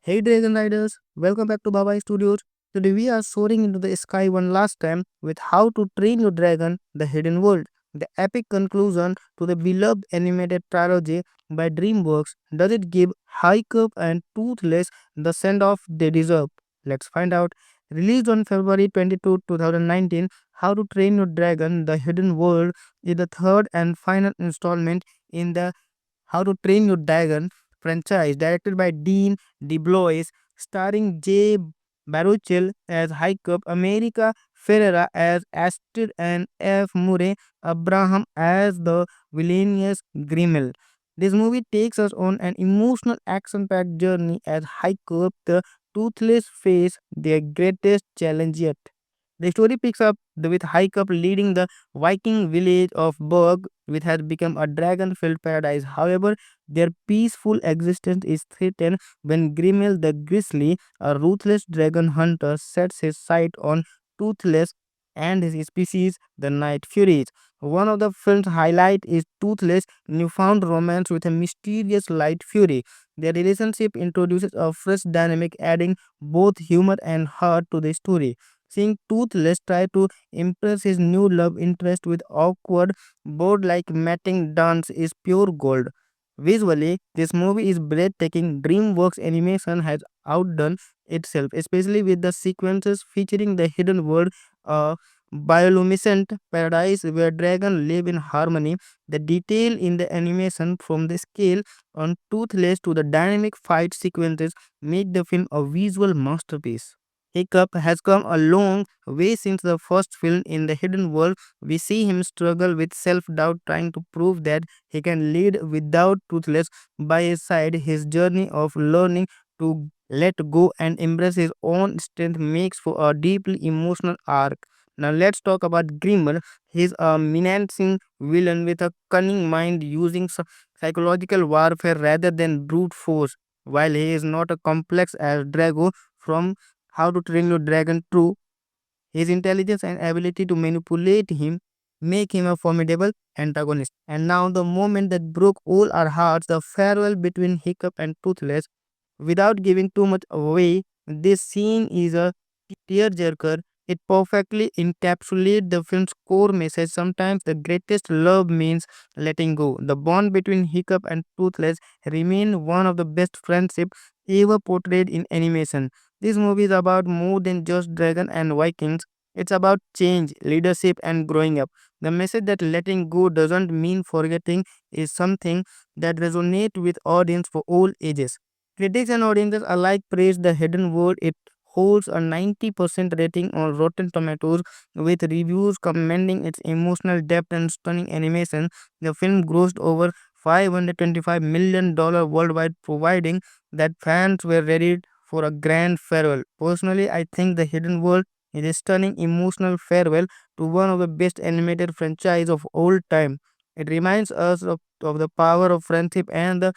Hey Dragon Riders, welcome back to Baba Studios. Today we are soaring into the sky one last time with How to Train Your Dragon: The Hidden World, the epic conclusion to the beloved animated trilogy by DreamWorks. Does it give Hiccup and Toothless the send-off they deserve? Let's find out. Released on February 22, 2019, How to Train Your Dragon: The Hidden World is the third and final installment in the How to Train Your Dragon franchise, directed by Dean DeBlois, starring Jay Baruchel as Hiccup, America Ferrera as Astrid, and F. Murray Abraham as the villainous Grimmel. This movie takes us on an emotional action-packed journey as Hiccup, the toothless, face their greatest challenge yet. The story picks up with Hiccup leading the Viking village of Berg, which has become a dragon-filled paradise. However, their peaceful existence is threatened when Grimmel the Grizzly, a ruthless dragon hunter, sets his sight on Toothless and his species, the Night Furies. One of the film's highlights is Toothless' newfound romance with a mysterious Light Fury. Their relationship introduces a fresh dynamic, adding both humor and heart to the story. Seeing Toothless try to impress his new love interest with awkward, board like matting dance is pure gold. Visually, this movie is breathtaking. DreamWorks animation has outdone itself, especially with the sequences featuring the hidden world, a bioluminescent paradise where dragons live in harmony. The detail in the animation, from the scale on Toothless to the dynamic fight sequences, make the film a visual masterpiece. Hiccup has come a long way since the first film. In the hidden world, we see him struggle with self doubt, trying to prove that he can lead without Toothless by his side. His journey of learning to let go and embrace his own strength makes for a deeply emotional arc. Now let's talk about Grimmer. He's a menacing villain with a cunning mind, using psychological warfare rather than brute force. While he is not as complex as Drago from How to Train Your Dragon 2, his intelligence and ability to manipulate him make him a formidable antagonist. And now, the moment that broke all our hearts, the farewell between Hiccup and Toothless. Without giving too much away, this scene is a tearjerker. It perfectly encapsulates the film's core message. Sometimes the greatest love means letting go. The bond between Hiccup and Toothless remain one of the best friendships ever portrayed in animation. This movie is about more than just dragon and Vikings. It's about change, leadership, and growing up. The message that letting go doesn't mean forgetting is something that resonates with audience for all ages. Critics and audiences alike praise The Hidden World. It holds a 90% rating on Rotten Tomatoes, with reviews commending its emotional depth and stunning animation. The film grossed over $525 million worldwide, providing that fans were ready for a grand farewell. Personally, I think The Hidden World is a stunning emotional farewell to one of the best animated franchise of all time. It reminds us of the power of friendship and the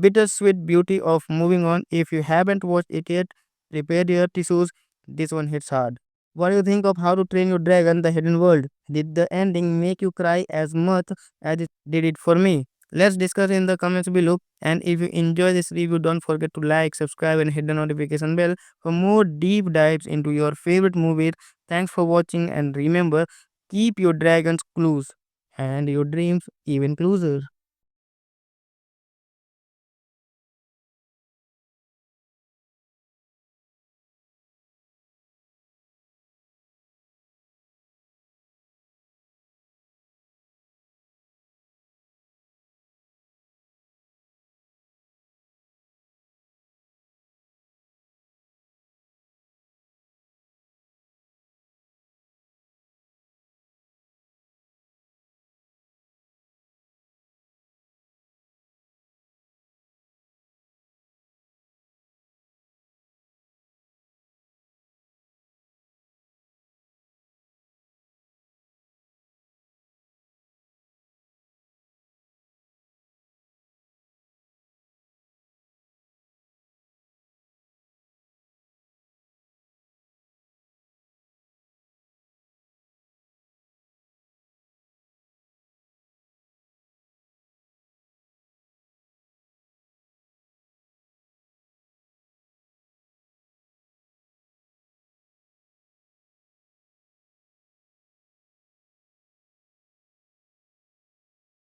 bittersweet beauty of moving on. If you haven't watched it yet, prepare your tissues. This one hits hard. What do you think of How to Train Your Dragon: The Hidden World? Did the ending make you cry as much as it did it for me? Let's discuss in the comments below. And if you enjoy this review, don't forget to like, subscribe, and hit the notification bell for more deep dives into your favorite movies. Thanks for watching, and remember, keep your dragons close and your dreams even closer.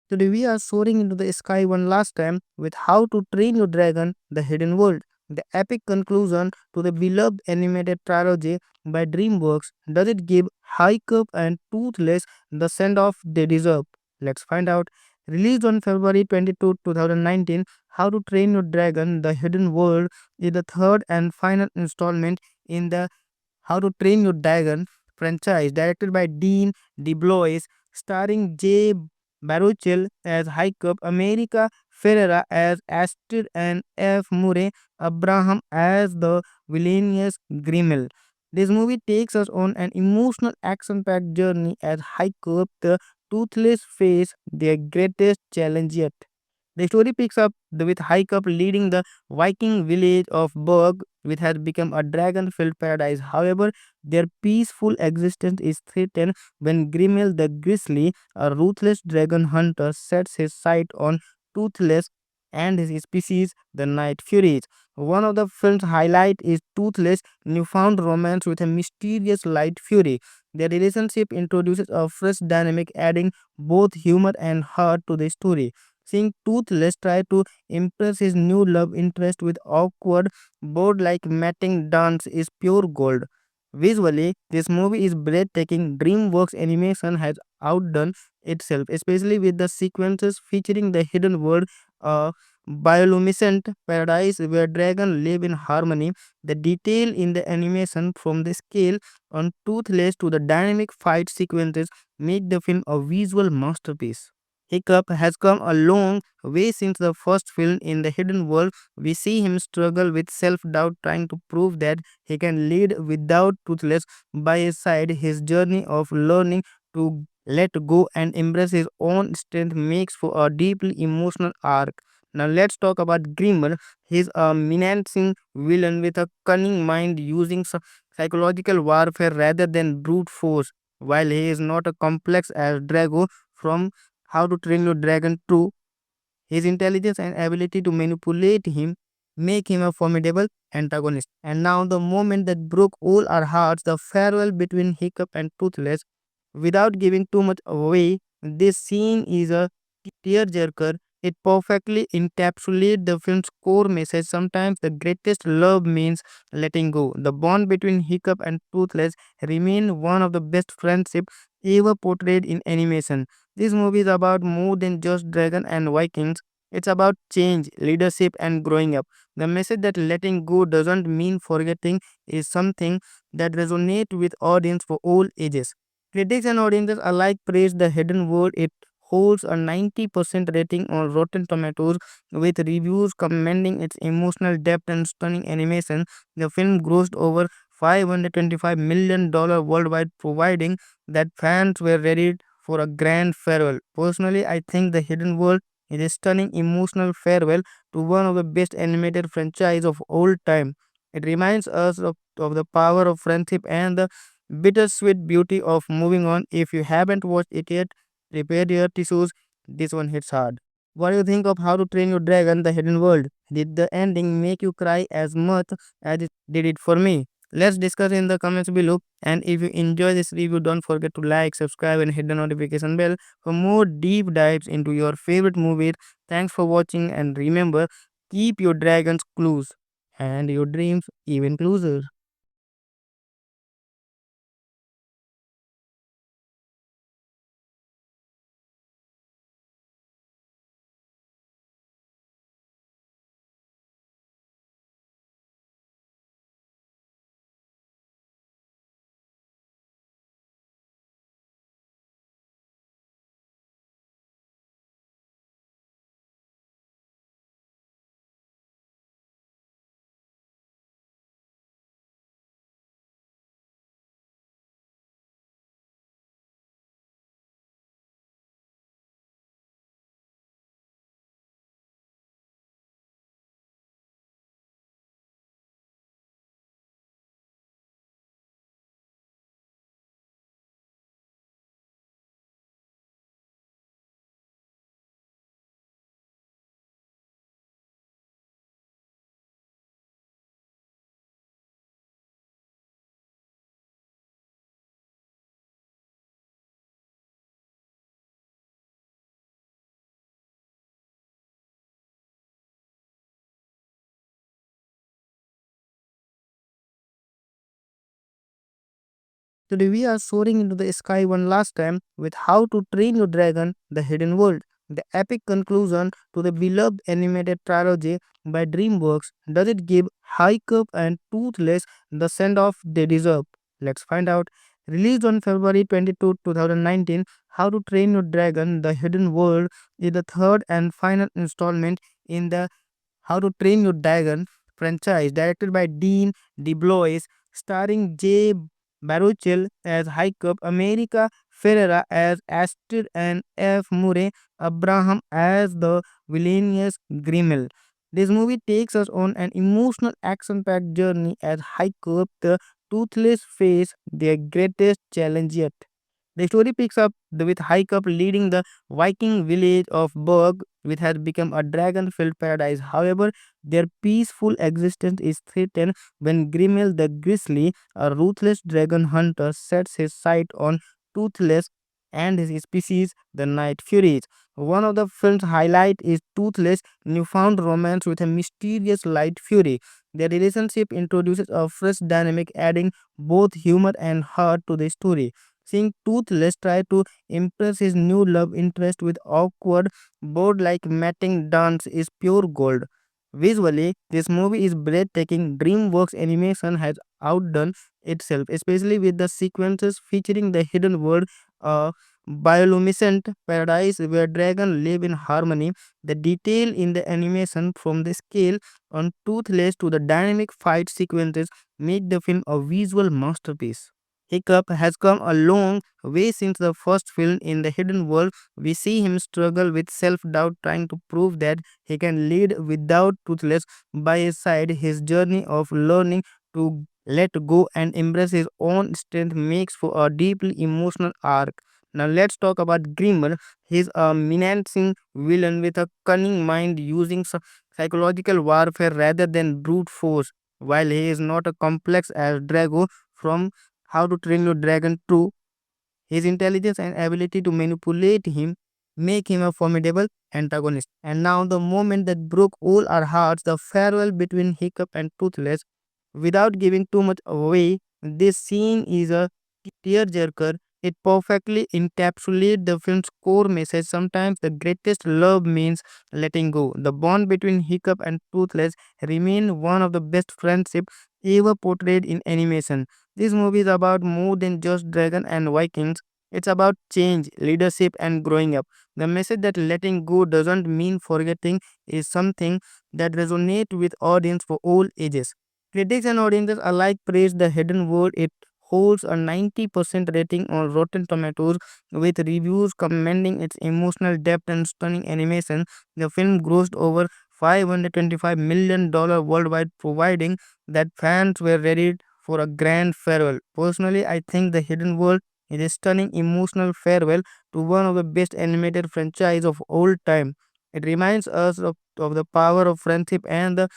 Today we are soaring into the sky one last time with How to Train Your Dragon: The Hidden World, the epic conclusion to the beloved animated trilogy by DreamWorks. Does it give Hiccup and Toothless the send-off they deserve? Let's find out. Released on February 22, 2019, How to Train Your Dragon: The Hidden World is the third and final installment in the How to Train Your Dragon franchise, directed by Dean DeBlois, starring Jay Baruchel as Hiccup, America Ferrera as Astrid, and F. Murray Abraham as the villainous Grimmel. This movie takes us on an emotional action-packed journey as Hiccup, the toothless, face their greatest challenge yet. The story picks up with Hiccup leading the Viking village of Berg, which has become a dragon-filled paradise. However, their peaceful existence is threatened when Grimmel the Grizzly, a ruthless dragon hunter, sets his sight on Toothless and his species, the Night Furies. One of the film's highlight is Toothless' newfound romance with a mysterious Light Fury. Their relationship introduces a fresh dynamic, adding both humor and heart to the story. Seeing Toothless try to impress his new love interest with awkward, board like matting dance is pure gold. Visually, this movie is breathtaking. DreamWorks animation has outdone itself, especially with the sequences featuring the hidden world, a bioluminescent paradise where dragons live in harmony. The detail in the animation, from the scale on Toothless to the dynamic fight sequences, make the film a visual masterpiece. Hiccup has come a long way since the first film. In The Hidden World, we see him struggle with self doubt, trying to prove that he can lead without Toothless by his side. His journey of learning to let go and embrace his own strength makes for a deeply emotional arc. Now let's talk about Grimmer. He's a menacing villain with a cunning mind, using psychological warfare rather than brute force. While he is not as complex as Drago from How to Train Your Dragon 2, his intelligence and ability to manipulate him make him a formidable antagonist. And now, the moment that broke all our hearts, the farewell between Hiccup and Toothless. Without giving too much away, this scene is a tearjerker. It perfectly encapsulates the film's core message. Sometimes the greatest love means letting go. The bond between Hiccup and Toothless remains one of the best friendships ever portrayed in animation. This movie is about more than just dragon and Vikings. It's about change, leadership, and growing up. The message that letting go doesn't mean forgetting is something that resonates with audience for all ages. Critics and audiences alike praise The Hidden World. It holds a 90% rating on Rotten Tomatoes, with reviews commending its emotional depth and stunning animation. The film grossed over $525 million worldwide, providing that fans were ready for a grand farewell. Personally, I think The Hidden World is a stunning emotional farewell to one of the best animated franchise of all time. It reminds us of the power of friendship and the bittersweet beauty of moving on. If you haven't watched it yet, prepare your tissues. This one hits hard. What do you think of How to Train Your Dragon: The Hidden World? Did the ending make you cry as much as it did it for me? Let's discuss in the comments below. And if you enjoy this review, don't forget to like, subscribe, and hit the notification bell for more deep dives into your favorite movies. Thanks for watching, and remember, keep your dragons close and your dreams even closer. Today we are soaring into the sky one last time with How to Train Your Dragon: The Hidden World, the epic conclusion to the beloved animated trilogy by DreamWorks. Does it give Hiccup and Toothless the send-off they deserve? Let's find out. Released on February 22, 2019, How to Train Your Dragon: The Hidden World is the third and final installment in the How to Train Your Dragon franchise, directed by Dean DeBlois, starring Jay Baruchel as Hiccup, America Ferrera as Astrid, and F. Murray Abraham as the villainous Grimmel. This movie takes us on an emotional action-packed journey as Hiccup, the toothless, face their greatest challenge yet. The story picks up with Hiccup leading the Viking village of Berg, which has become a dragon-filled paradise. However, their peaceful existence is threatened when Grimmel the Grizzly, a ruthless dragon hunter, sets his sight on Toothless and his species, the Night Furies. One of the film's highlight is Toothless' newfound romance with a mysterious Light Fury. Their relationship introduces a fresh dynamic, adding both humor and heart to the story. Seeing Toothless try to impress his new love interest with awkward, board like matting dance is pure gold. Visually, this movie is breathtaking. DreamWorks animation has outdone itself, especially with the sequences featuring the hidden world, a bioluminescent paradise where dragons live in harmony. The detail in the animation, from the scale on Toothless to the dynamic fight sequences, make the film a visual masterpiece. Hiccup has come a long way since the first film. In The Hidden World, we see him struggle with self doubt, trying to prove that he can lead without Toothless by his side. His journey of learning to let go and embrace his own strength makes for a deeply emotional arc. Now let's talk about Grimmer. He's a menacing villain with a cunning mind, using psychological warfare rather than brute force. While he is not as complex as Drago from How to Train Your Dragon 2, his intelligence and ability to manipulate him make him a formidable antagonist. And now, the moment that broke all our hearts, the farewell between Hiccup and Toothless. Without giving too much away, this scene is a tearjerker. It perfectly encapsulates the film's core message. Sometimes the greatest love means letting go. The bond between Hiccup and Toothless remains one of the best friendships ever portrayed in animation. This movie is about more than just dragon and Vikings. It's about change, leadership, and growing up. The message that letting go doesn't mean forgetting is something that resonates with audience for all ages. Critics and audiences alike praise The Hidden World. It holds a 90% rating on Rotten Tomatoes, with reviews commending its emotional depth and stunning animation. The film grossed over $525 million worldwide, providing that fans were ready for a grand farewell. Personally, I think The Hidden World is a stunning emotional farewell to one of the best animated franchise of all time. It reminds us of the power of friendship and the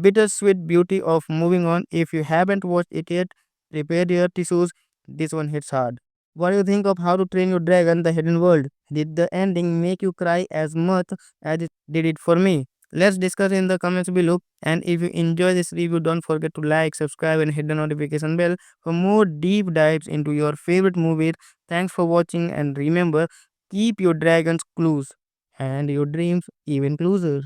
bittersweet beauty of moving on. If you haven't watched it yet, prepare your tissues. This one hits hard. What do you think of How to Train Your Dragon: The Hidden World? Did the ending make you cry as much as it did it for me? Let's discuss in the comments below. And if you enjoy this review, don't forget to like, subscribe, and hit the notification bell for more deep dives into your favorite movies. Thanks for watching, and remember, keep your dragons close and your dreams even closer.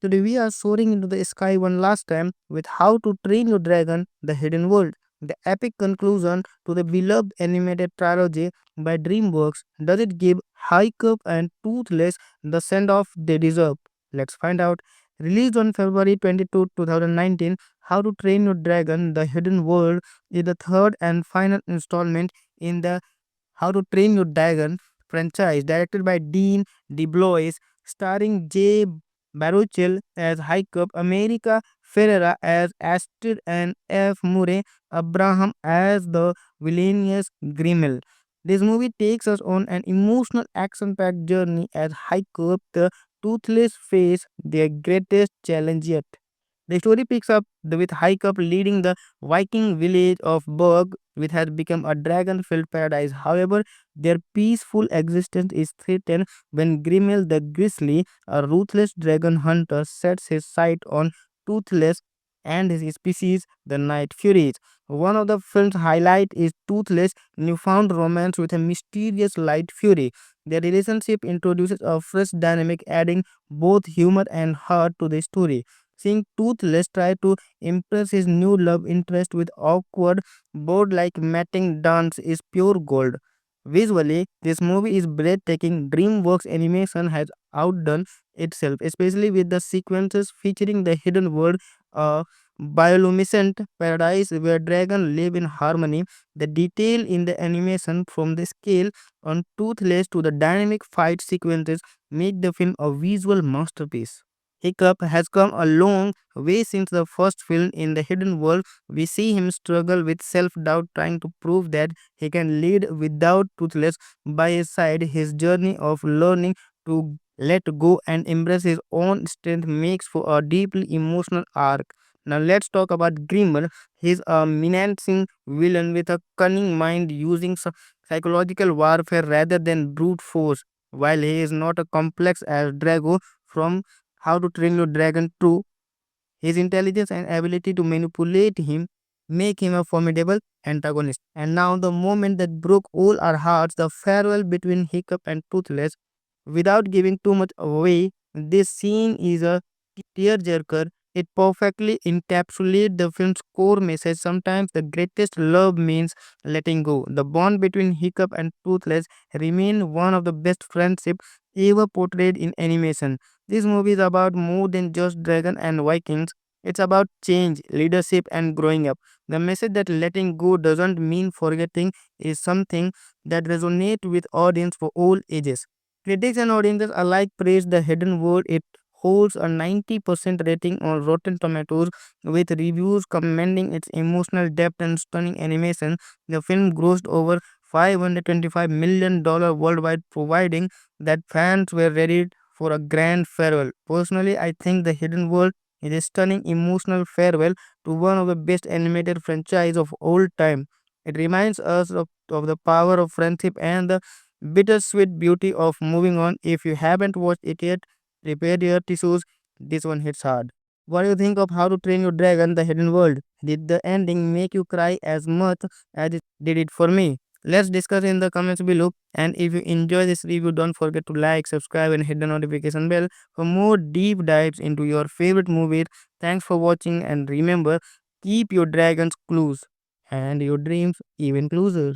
Today we are soaring into the sky one last time with How to Train Your Dragon: The Hidden World, the epic conclusion to the beloved animated trilogy by DreamWorks. Does it give Hiccup and Toothless the send-off they deserve? Let's find out. Released on February 22, 2019, How to Train Your Dragon: The Hidden World is the third and final installment in the How to Train Your Dragon franchise, directed by Dean DeBlois, starring Jay Baruchel as Hiccup, America Ferrera as Astrid, and F. Murray Abraham as the villainous Grimmel. This movie takes us on an emotional action-packed journey as Hiccup, the toothless, face their greatest challenge yet. The story picks up with Hiccup leading the Viking village of Berg, which has become a dragon-filled paradise. However, their peaceful existence is threatened when Grimmel the Grizzly, a ruthless dragon hunter, sets his sight on Toothless and his species, the Night Furies. One of the film's highlight is Toothless' newfound romance with a mysterious Light Fury. Their relationship introduces a fresh dynamic, adding both humor and heart to the story. Seeing Toothless try to impress his new love interest with awkward, board like matting dance is pure gold. Visually, this movie is breathtaking. DreamWorks animation has outdone itself, especially with the sequences featuring the hidden world, a bioluminescent paradise where dragons live in harmony. The detail in the animation, from the scale on Toothless to the dynamic fight sequences, make the film a visual masterpiece. Hiccup has come a long way since the first film. In The Hidden World, we see him struggle with self doubt, trying to prove that he can lead without Toothless by his side. His journey of learning to let go and embrace his own strength makes for a deeply emotional arc. Now let's talk about Grimmer. He's a menacing villain with a cunning mind, using psychological warfare rather than brute force. While he is not as complex as Drago from How to Train Your Dragon 2, his intelligence and ability to manipulate him make him a formidable antagonist. And now, the moment that broke all our hearts, the farewell between Hiccup and Toothless. Without giving too much away, this scene is a tearjerker. It perfectly encapsulates the film's core message. Sometimes the greatest love means letting go. The bond between Hiccup and Toothless remains one of the best friendships ever portrayed in animation. This movie is about more than just dragon and Vikings. It's about change, leadership, and growing up. The message that letting go doesn't mean forgetting is something that resonates with audience for all ages. Critics and audiences alike praise The Hidden World. It holds a 90% rating on Rotten Tomatoes, with reviews commending its emotional depth and stunning animation. The film grossed over $525 million worldwide, providing that fans were ready for a grand farewell. Personally, I think The Hidden World is a stunning emotional farewell to one of the best animated franchise of all time. It reminds us of the power of friendship and the bittersweet beauty of moving on. If you haven't watched it yet, prepare your tissues. This one hits hard. What do you think of How to Train Your Dragon: The Hidden World? Did the ending make you cry as much as it did it for me? Let's discuss in the comments below. And if you enjoy this review, don't forget to like, subscribe, and hit the notification bell for more deep dives into your favorite movies. Thanks for watching, and remember, keep your dragons close and your dreams even closer.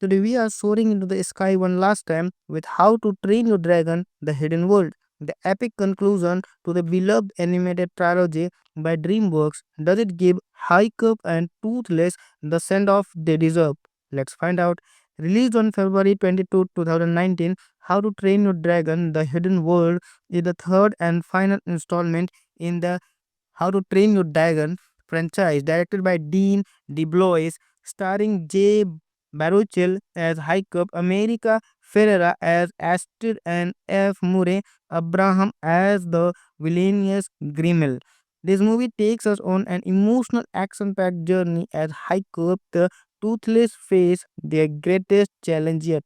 Today we are soaring into the sky one last time with How to Train Your Dragon: The Hidden World, the epic conclusion to the beloved animated trilogy by DreamWorks. Does it give Hiccup and Toothless the send-off they deserve? Let's find out. Released on February 22, 2019, How to Train Your Dragon: The Hidden World is the third and final installment in the How to Train Your Dragon franchise, directed by Dean DeBlois, starring Jay Baruchel as Hiccup, America Ferrera as Astrid, and F. Murray Abraham as the villainous Grimmel. This movie takes us on an emotional action-packed journey as Hiccup, the toothless, face their greatest challenge yet.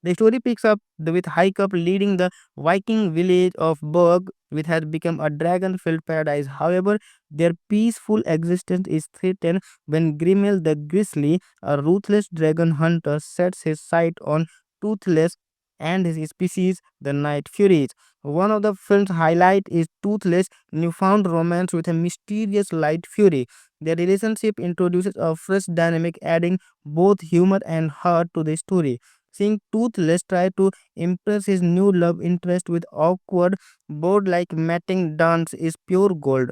The story picks up with Hiccup leading the Viking village of Berg, which has become a dragon-filled paradise. However, their peaceful existence is threatened when Grimmel the Grizzly, a ruthless dragon hunter, sets his sight on Toothless and his species, the Night Furies. One of the film's highlights is Toothless' newfound romance with a mysterious Light Fury. Their relationship introduces a fresh dynamic, adding both humor and heart to the story. Seeing Toothless try to impress his new love interest with awkward, board like matting dance is pure gold.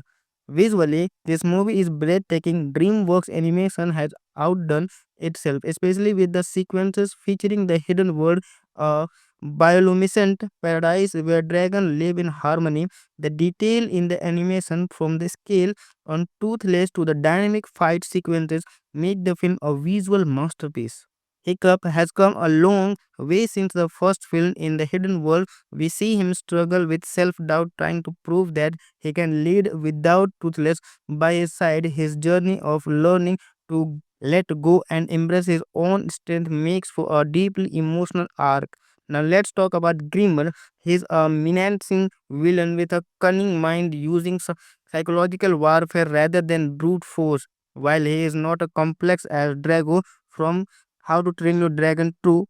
Visually, this movie is breathtaking. DreamWorks animation has outdone itself, especially with the sequences featuring the hidden world, a bioluminescent paradise where dragons live in harmony. The detail in the animation, from the scale on Toothless to the dynamic fight sequences, make the film a visual masterpiece. Hiccup has come a long way since the first film. In The Hidden World, we see him struggle with self doubt, trying to prove that he can lead without Toothless by his side. His journey of learning to let go and embrace his own strength makes for a deeply emotional arc. Now let's talk about Grimmer. He's a menacing villain with a cunning mind, using psychological warfare rather than brute force. While he is not as complex as Drago from How to Train Your Dragon 2,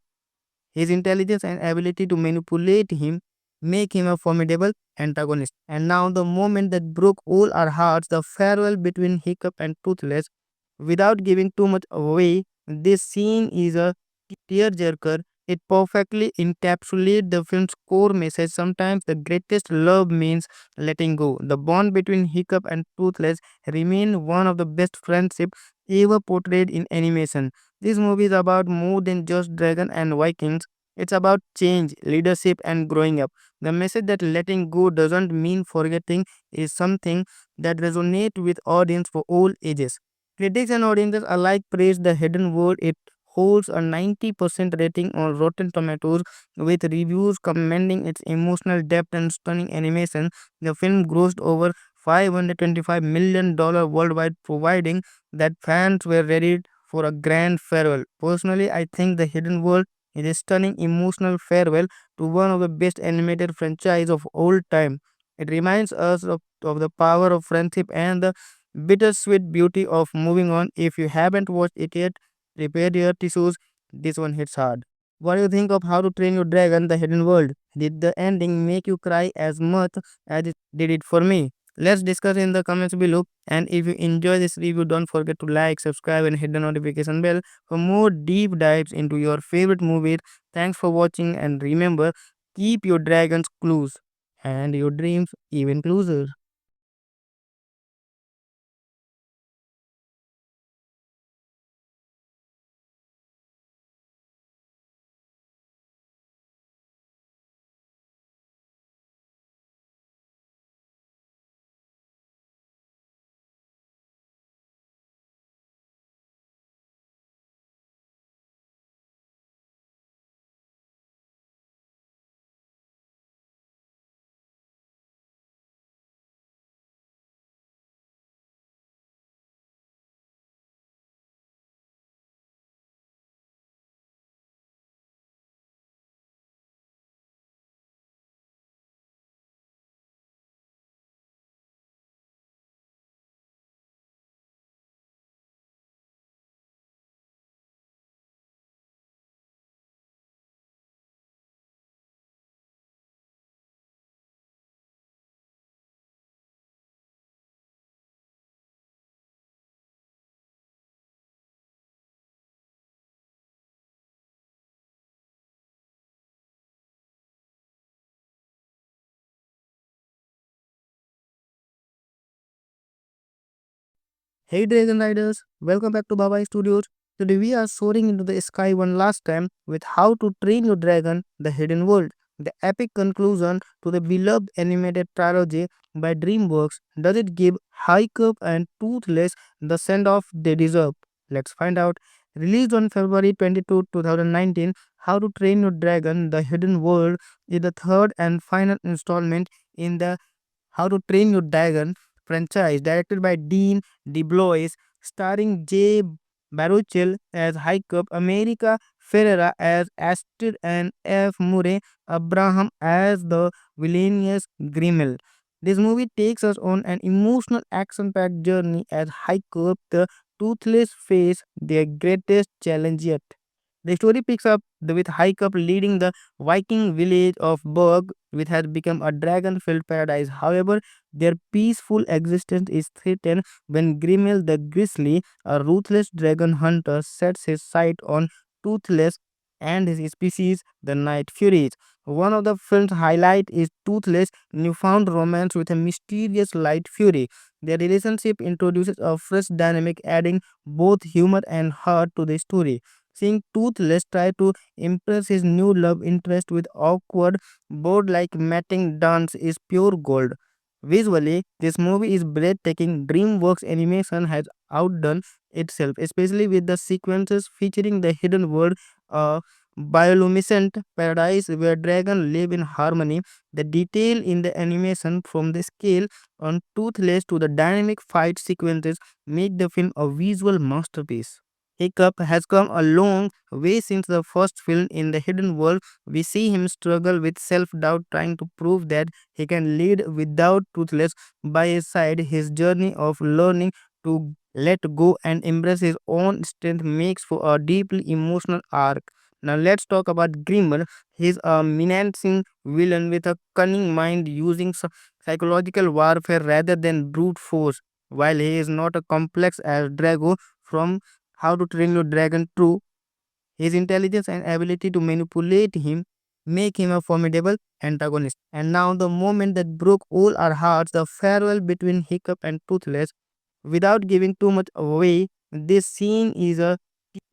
his intelligence and ability to manipulate him make him a formidable antagonist. And now, the moment that broke all our hearts, the farewell between Hiccup and Toothless. Without giving too much away, this scene is a tearjerker. It perfectly encapsulates the film's core message. Sometimes the greatest love means letting go. The bond between Hiccup and Toothless remains one of the best friendships ever portrayed in animation. This movie is about more than just dragon and Vikings. It's about change, leadership, and growing up. The message that letting go doesn't mean forgetting is something that resonates with audience for all ages. Critics and audiences alike praise The Hidden World. It holds a 90% rating on Rotten Tomatoes, with reviews commending its emotional depth and stunning animation. The film grossed over $525 million worldwide, providing that fans were ready for a grand farewell. Personally, I think The Hidden World is a stunning emotional farewell to one of the best animated franchise of all time. It reminds us of the power of friendship and the bittersweet beauty of moving on. If you haven't watched it yet, prepare your tissues. This one hits hard. What do you think of How to Train Your Dragon: The Hidden World? Did the ending make you cry as much as it did it for me? Let's discuss in the comments below. And if you enjoy this review, don't forget to like, subscribe, and hit the notification bell for more deep dives into your favorite movies. Thanks for watching, and remember, keep your dragons close and your dreams even closer. Hey Dragon Riders, welcome back to Baba Studios. Today we are soaring into the sky one last time with How to Train Your Dragon: The Hidden World, the epic conclusion to the beloved animated trilogy by DreamWorks. Does it give Hiccup and Toothless the send-off they deserve? Let's find out. Released on February 22, 2019, How to Train Your Dragon: The Hidden World is the third and final installment in the How to Train Your Dragon franchise, directed by Dean DeBlois, starring Jay Baruchel as Hiccup, America Ferrera as Astrid, and F. Murray Abraham as the villainous Grimmel. This movie takes us on an emotional action-packed journey as Hiccup, the toothless, face their greatest challenge yet. The story picks up with Hiccup leading the Viking village of Berg, which has become a dragon-filled paradise. However, their peaceful existence is threatened when Grimmel the Grizzly, a ruthless dragon hunter, sets his sight on Toothless and his species, the Night Furies. One of the film's highlights is Toothless' newfound romance with a mysterious Light Fury. Their relationship introduces a fresh dynamic, adding both humor and heart to the story. Seeing Toothless try to impress his new love interest with awkward, bored like matting dance is pure gold. Visually, this movie is breathtaking. DreamWorks animation has outdone itself, especially with the sequences featuring the hidden world, a bioluminescent paradise where dragons live in harmony. The detail in the animation, from the scale on Toothless to the dynamic fight sequences, make the film a visual masterpiece. Hiccup has come a long way since the first film. In the hidden world, we see him struggle with self doubt, trying to prove that he can lead without Toothless by his side. His journey of learning to let go and embrace his own strength makes for a deeply emotional arc. Now let's talk about Grimmer. He's a menacing villain with a cunning mind, using psychological warfare rather than brute force. While he is not as complex as Drago from How to Train Your Dragon 2, his intelligence and ability to manipulate him make him a formidable antagonist. And now, the moment that broke all our hearts, the farewell between Hiccup and Toothless. Without giving too much away, this scene is a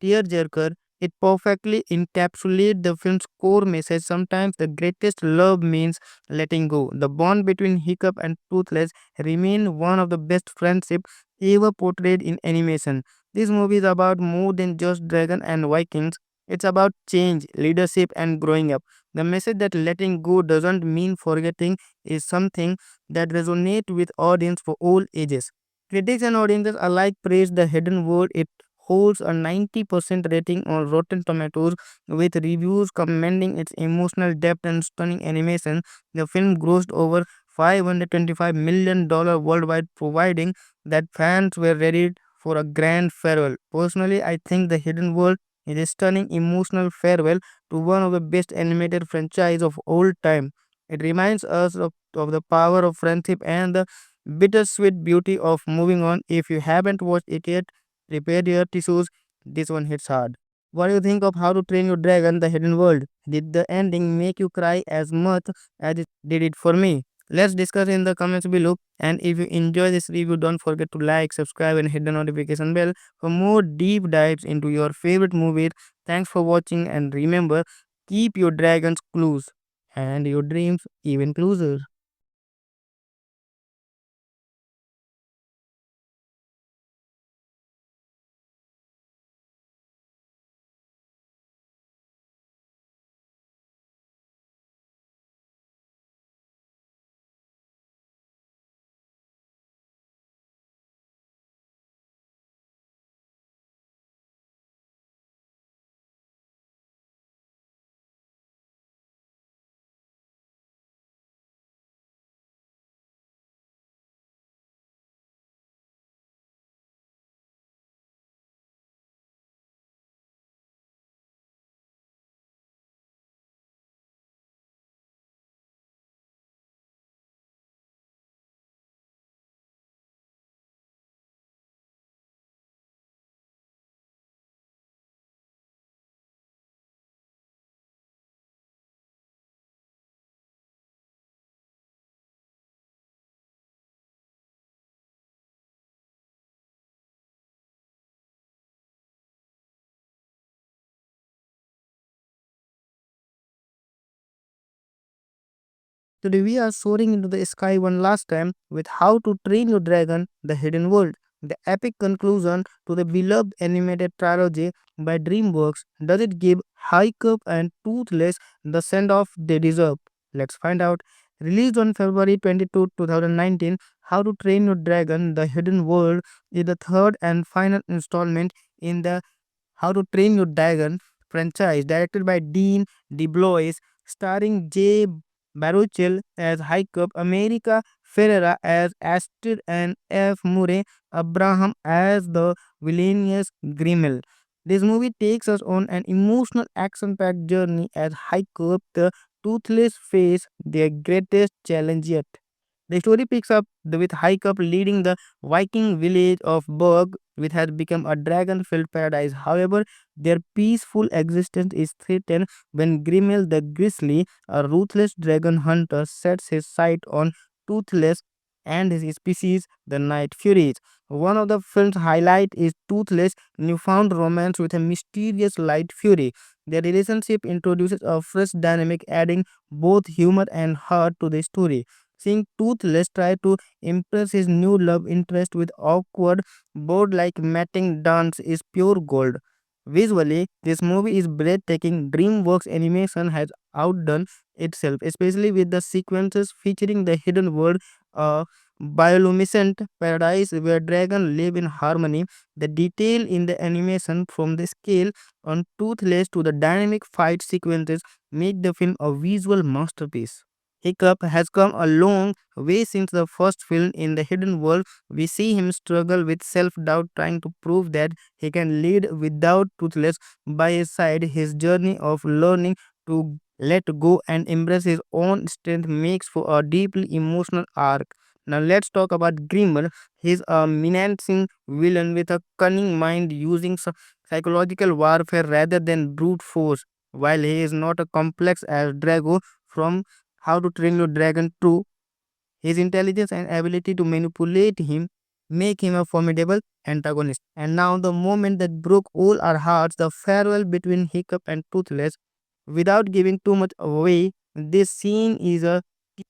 tearjerker. It perfectly encapsulates the film's core message. Sometimes the greatest love means letting go. The bond between Hiccup and Toothless remain one of the best friendships ever portrayed in animation. This movie is about more than just dragon and Vikings. It's about change, leadership, and growing up. The message that letting go doesn't mean forgetting is something that resonates with audience for all ages. Critics and audiences alike praise The Hidden World. It holds a 90% rating on Rotten Tomatoes, with reviews commending its emotional depth and stunning animation. The film grossed over $525 million worldwide, providing that fans were ready for a grand farewell. Personally, I think The Hidden World is a stunning emotional farewell to one of the best animated franchise of all time. It reminds us of the power of friendship and the bittersweet beauty of moving on. If you haven't watched it yet, prepare your tissues. This one hits hard. What do you think of How to Train Your Dragon: The Hidden World? Did the ending make you cry as much as it did it for me? Let's discuss in the comments below. And if you enjoy this review, don't forget to like, subscribe, and hit the notification bell for more deep dives into your favorite movies. Thanks for watching, and remember, keep your dragons close and your dreams even closer. Today we are soaring into the sky one last time with How to Train Your Dragon: The Hidden World, the epic conclusion to the beloved animated trilogy by DreamWorks. Does it give Hiccup and Toothless the send-off they deserve? Let's find out. Released on February 22, 2019, How to Train Your Dragon: The Hidden World is the third and final installment in the How to Train Your Dragon franchise, directed by Dean DeBlois, starring Jay Baruchel as Hiccup, America Ferrera as Astrid, and F. Murray Abraham as the villainous Grimmel. This movie takes us on an emotional action-packed journey as Hiccup, the toothless, face their greatest challenge yet. The story picks up with Hiccup leading the Viking village of Berg, which has become a dragon-filled paradise. However, their peaceful existence is threatened when Grimmel the Grizzly, a ruthless dragon hunter, sets his sight on Toothless and his species, the Night Furies. One of the film's highlight is Toothless' newfound romance with a mysterious Light Fury. Their relationship introduces a fresh dynamic, adding both humor and heart to the story. Seeing Toothless try to impress his new love interest with awkward, board like matting dance is pure gold. Visually, this movie is breathtaking. DreamWorks animation has outdone itself, especially with the sequences featuring the hidden world, a bioluminescent paradise where dragons live in harmony. The detail in the animation, from the scale on Toothless to the dynamic fight sequences, make the film a visual masterpiece. Hiccup has come a long way since the first film. In The Hidden World, we see him struggle with self doubt, trying to prove that he can lead without Toothless by his side. His journey of learning to let go and embrace his own strength makes for a deeply emotional arc. Now let's talk about Grimmer. He's a menacing villain with a cunning mind, using psychological warfare rather than brute force. While he is not as complex as Drago from How to Train Your Dragon 2, his intelligence and ability to manipulate him make him a formidable antagonist. And now, the moment that broke all our hearts, the farewell between Hiccup and Toothless. Without giving too much away, this scene is a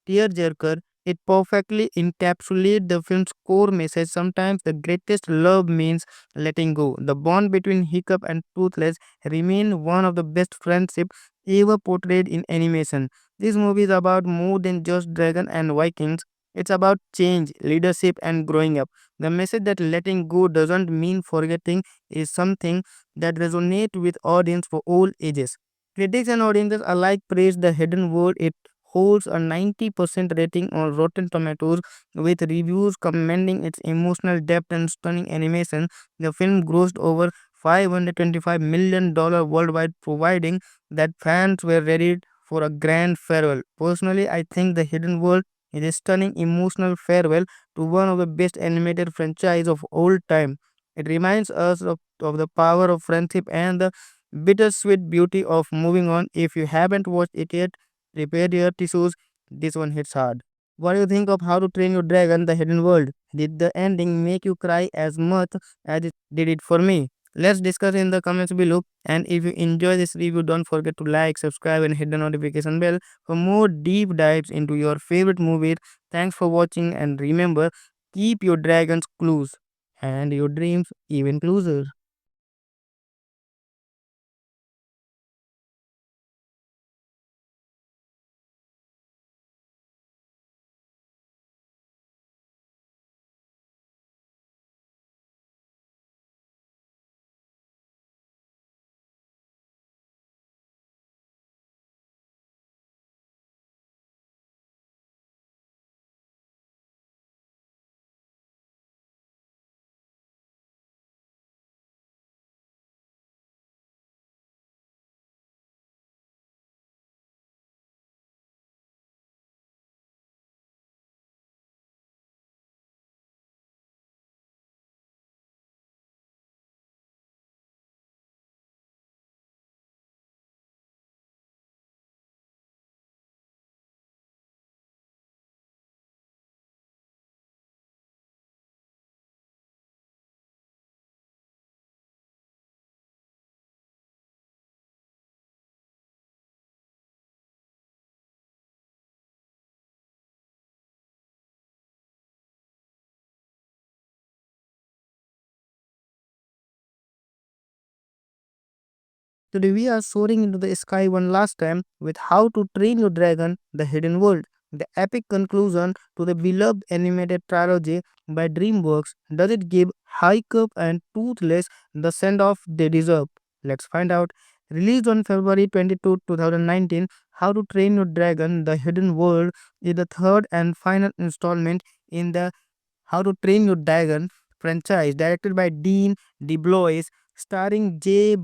tearjerker. It perfectly encapsulates the film's core message. Sometimes the greatest love means letting go. The bond between Hiccup and Toothless remains one of the best friendships ever portrayed in animation. This movie is about more than just dragon and Vikings. It's about change, leadership, and growing up. The message that letting go doesn't mean forgetting is something that resonates with audience for all ages. Critics and audiences alike praise The Hidden World. It holds a 90% rating on Rotten Tomatoes, with reviews commending its emotional depth and stunning animation. The film grossed over $525 million worldwide, providing that fans were ready for a grand farewell. Personally, I think The Hidden World is a stunning emotional farewell to one of the best animated franchise of all time. It reminds us of the power of friendship and the bittersweet beauty of moving on. If you haven't watched it yet, prepare your tissues. This one hits hard. What do you think of How to Train Your Dragon: The Hidden World? Did the ending make you cry as much as it did it for me? Let's discuss in the comments below. And if you enjoy this review, don't forget to like, subscribe, and hit the notification bell for more deep dives into your favorite movies. Thanks for watching, and remember, keep your dragons close and your dreams even closer. Today we are soaring into the sky one last time with How to Train Your Dragon: The Hidden World, the epic conclusion to the beloved animated trilogy by DreamWorks. Does it give Hiccup and Toothless the send-off they deserve? Let's find out. Released on February 22, 2019, How to Train Your Dragon: The Hidden World is the third and final installment in the How to Train Your Dragon franchise, directed by Dean DeBlois, starring Jay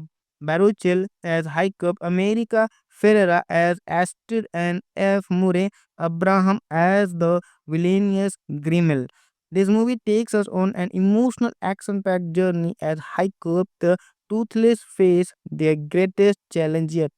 Baruchel as Hiccup, America Ferrera as Astrid, and F. Murray Abraham as the villainous Grimmel. This movie takes us on an emotional action-packed journey as Hiccup, the toothless, face their greatest challenge yet.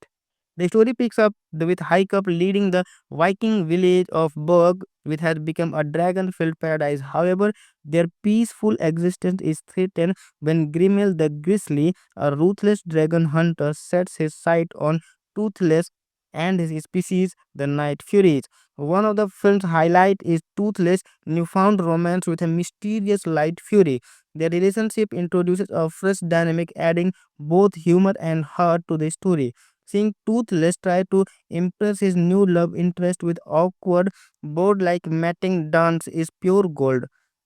The story picks up with Hiccup leading the Viking village of Berg, which has become a dragon-filled paradise. However, their peaceful existence is threatened when Grimmel the Grizzly, a ruthless dragon hunter, sets his sight on Toothless and his species, the Night Furies. One of the film's highlights is Toothless' newfound romance with a mysterious Light Fury. Their relationship introduces a fresh dynamic, adding both humor and heart to the story. Seeing Toothless try to impress his new love interest with awkward, board like matting dance is pure gold.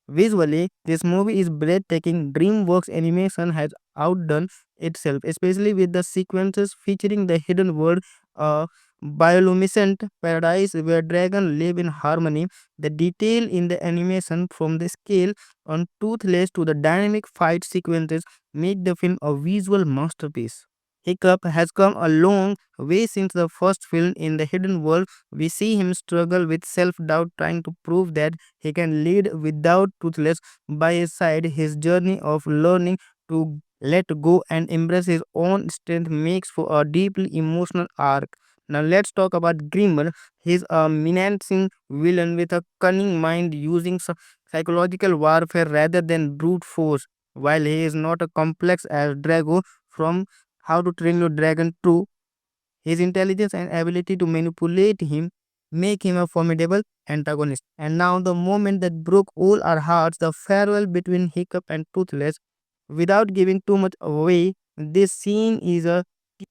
Visually, this movie is breathtaking. DreamWorks animation has outdone itself, especially with the sequences featuring the hidden world, a bioluminescent paradise where dragons live in harmony. The detail in the animation, from the scale on Toothless to the dynamic fight sequences, make the film a visual masterpiece. Hiccup has come a long way since the first film. In The Hidden World, we see him struggle with self doubt, trying to prove that he can lead without Toothless by his side. His journey of learning to let go and embrace his own strength makes for a deeply emotional arc. Now let's talk about Grimmer. He's a menacing villain with a cunning mind, using psychological warfare rather than brute force. While he is not as complex as Drago from How to Train Your Dragon 2, his intelligence and ability to manipulate him make him a formidable antagonist. And now, the moment that broke all our hearts, the farewell between Hiccup and Toothless. Without giving too much away, this scene is a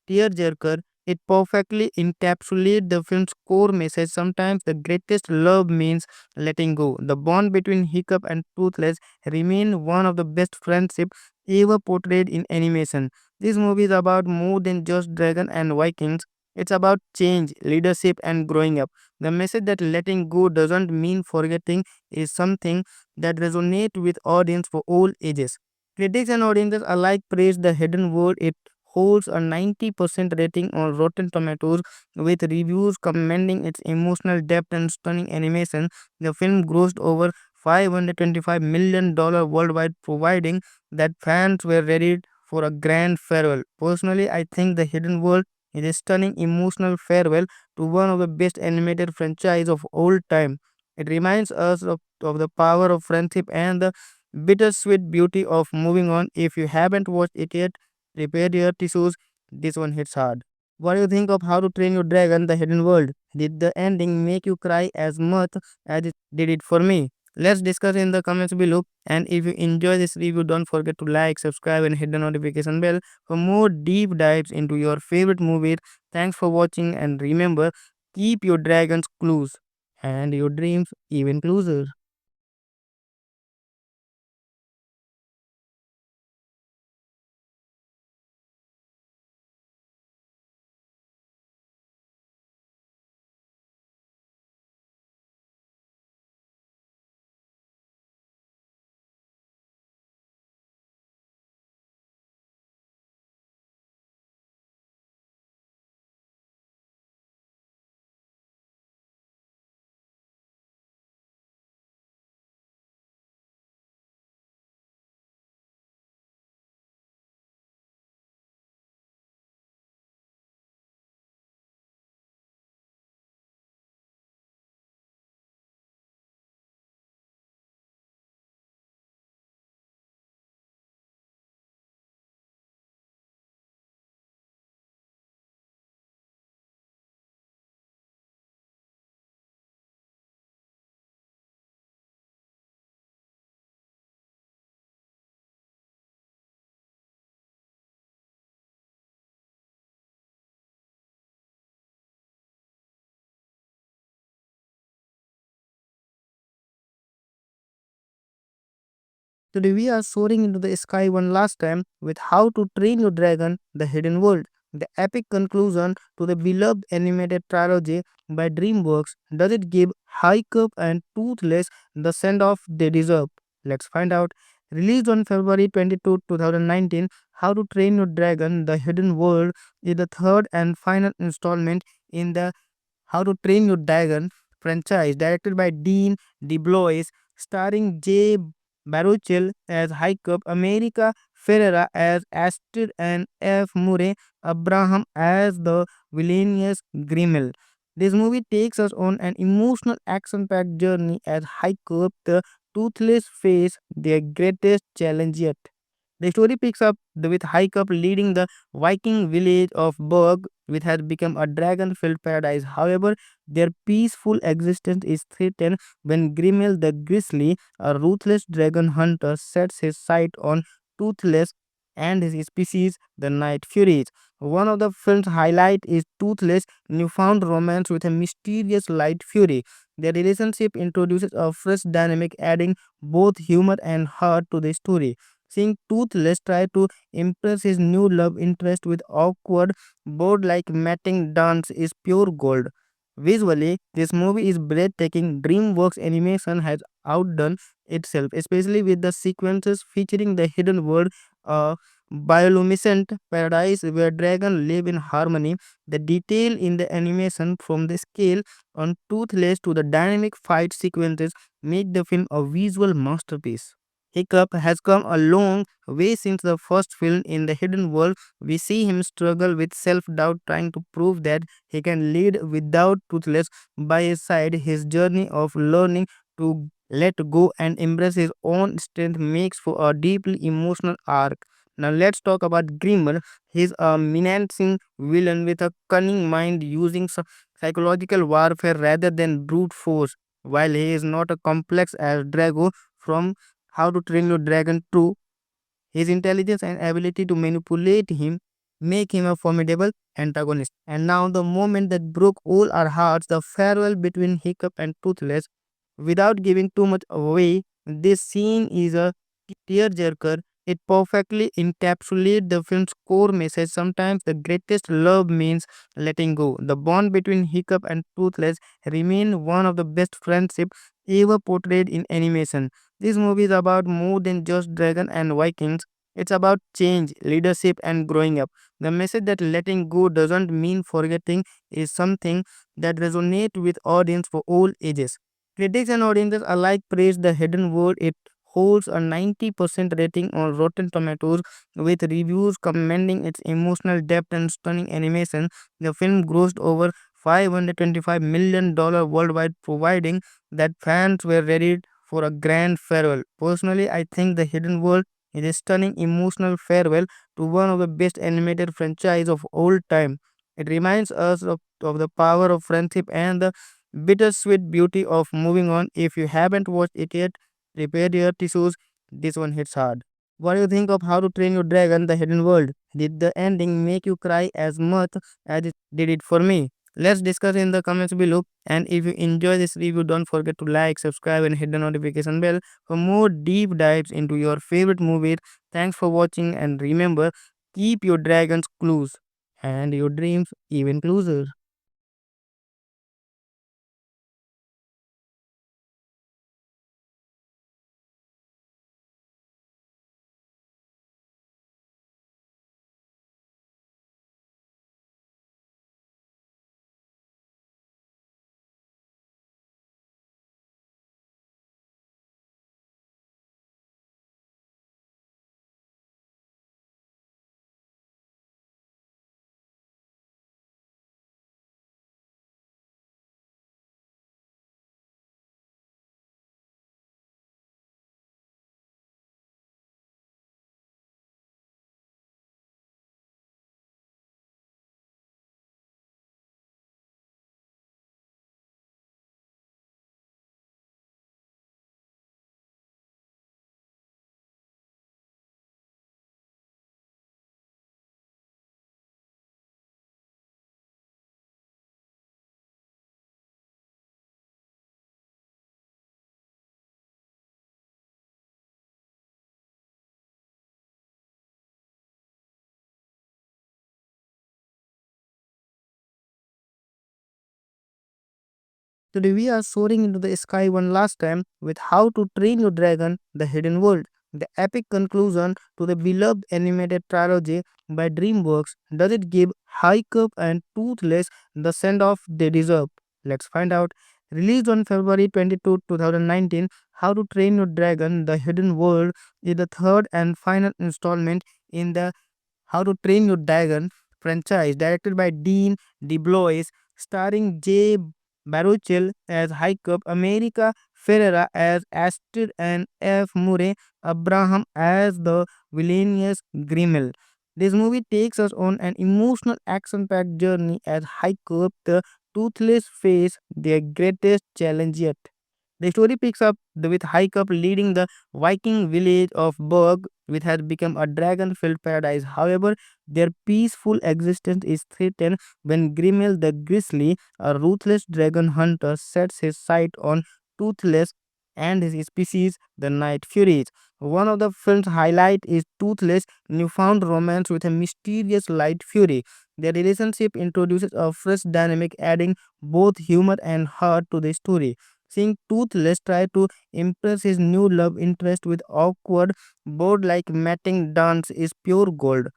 tearjerker. It perfectly encapsulates the film's core message. Sometimes the greatest love means letting go. The bond between Hiccup and Toothless remains one of the best friendships ever portrayed in animation. This movie is about more than just dragon and Vikings. It's about change, leadership, and growing up. The message that letting go doesn't mean forgetting is something that resonates with audience for all ages. Critics and audiences alike praise The Hidden World. It holds a 90% rating on Rotten Tomatoes, with reviews commending its emotional depth and stunning animation. The film grossed over $525 million worldwide, providing that fans were ready for a grand farewell. Personally, I think The Hidden World is a stunning emotional farewell to one of the best animated franchise of all time. It reminds us of the power of friendship and the bittersweet beauty of moving on. If you haven't watched it yet, prepare your tissues. This one hits hard. What do you think of How to Train Your Dragon: The Hidden World? Did the ending make you cry as much as it did it for me? Let's discuss in the comments below. And if you enjoy this review, don't forget to like, subscribe, and hit the notification bell for more deep dives into your favorite movies. Thanks for watching, and remember, keep your dragons close and your dreams even closer. Today we are soaring into the sky one last time with How to Train Your Dragon: The Hidden World, the epic conclusion to the beloved animated trilogy by DreamWorks. Does it give Hiccup and Toothless the send-off they deserve? Let's find out. Released on February 22, 2019, How to Train Your Dragon: The Hidden World is the third and final installment in the How to Train Your Dragon franchise, directed by Dean DeBlois, starring Jay Baruchel as Hiccup, America Ferrera as Astrid, and F. Murray Abraham as the villainous Grimmel. This movie takes us on an emotional action-packed journey as Hiccup, the toothless, face their greatest challenge yet. The story picks up with Hiccup leading the Viking village of Berg, which has become a dragon-filled paradise. However, their peaceful existence is threatened when Grimmel the Grizzly, a ruthless dragon hunter, sets his sight on Toothless and his species, the Night Furies. One of the film's highlights is Toothless' newfound romance with a mysterious Light Fury. Their relationship introduces a fresh dynamic, adding both humor and heart to the story. Seeing Toothless try to impress his new love interest with awkward, board like matting dance is pure gold. Visually, this movie is breathtaking. DreamWorks animation has outdone itself, especially with the sequences featuring the hidden world, a bioluminescent paradise where dragons live in harmony. The detail in the animation, from the scale on Toothless to the dynamic fight sequences, make the film a visual masterpiece. Hiccup has come a long way since the first film. In The Hidden World, we see him struggle with self doubt, trying to prove that he can lead without Toothless by his side. His journey of learning to let go and embrace his own strength makes for a deeply emotional arc. Now let's talk about Grimmer. He's a menacing villain with a cunning mind, using psychological warfare rather than brute force. While he is not as complex as Drago from How to Train Your Dragon 2, his intelligence and ability to manipulate him make him a formidable antagonist. And now, the moment that broke all our hearts, the farewell between Hiccup and Toothless. Without giving too much away, this scene is a tearjerker. It perfectly encapsulates the film's core message. Sometimes the greatest love means letting go. The bond between Hiccup and Toothless remains one of the best friendships ever portrayed in animation. This movie is about more than just dragon and Vikings. It's about change, leadership, and growing up. The message that letting go doesn't mean forgetting is something that resonates with audience for all ages. Critics and audiences alike praise The Hidden World. It holds a 90% rating on Rotten Tomatoes, with reviews commending its emotional depth and stunning animation. The film grossed over $525 million worldwide, providing that fans were ready for a grand farewell. Personally, I think The Hidden World is a stunning emotional farewell to one of the best animated franchise of all time. It reminds us of the power of friendship and the bittersweet beauty of moving on. If you haven't watched it yet, prepare your tissues. This one hits hard. What do you think of How to Train Your Dragon: The Hidden World? Did the ending make you cry as much as it did it for me? Let's discuss in the comments below. And if you enjoy this review, don't forget to like, subscribe, and hit the notification bell for more deep dives into your favorite movies. Thanks for watching, and remember, keep your dragons close and your dreams even closer. Today we are soaring into the sky one last time with How to Train Your Dragon: The Hidden World, the epic conclusion to the beloved animated trilogy by DreamWorks. Does it give Hiccup and Toothless the send-off they deserve? Let's find out. Released on February 22, 2019, How to Train Your Dragon: The Hidden World is the third and final installment in the How to Train Your Dragon franchise, directed by Dean DeBlois, starring Jay Baruchel as Hiccup, America Ferrera as Astrid, and F. Murray Abraham as the villainous Grimmel. This movie takes us on an emotional action-packed journey as Hiccup, the toothless, face their greatest challenge yet. The story picks up with Hiccup leading the Viking village of Berg, which has become a dragon-filled paradise. However, their peaceful existence is threatened when Grimmel the Grizzly, a ruthless dragon hunter, sets his sight on Toothless and his species, the Night Furies. One of the film's highlights is Toothless' newfound romance with a mysterious Light Fury. Their relationship introduces a fresh dynamic, adding both humor and heart to the story. Seeing Toothless try to impress his new love interest with awkward, board like matting dance is pure gold.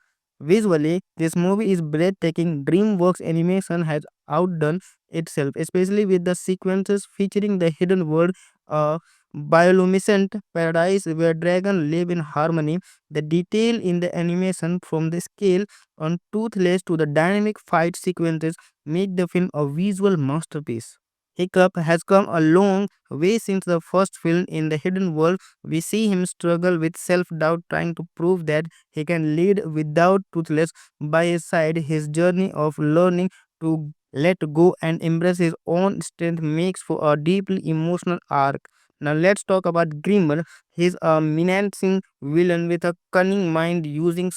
Visually, this movie is breathtaking. DreamWorks animation has outdone itself, especially with the sequences featuring the hidden world, a bioluminescent paradise where dragons live in harmony. The detail in the animation, from the scale on Toothless to the dynamic fight sequences, make the film a visual masterpiece. Hiccup has come a long way since the first film. In The Hidden World, we see him struggle with self doubt, trying to prove that he can lead without Toothless by his side. His journey of learning to let go and embrace his own strength makes for a deeply emotional arc. Now let's talk about Grimmer. He's a menacing villain with a cunning mind, using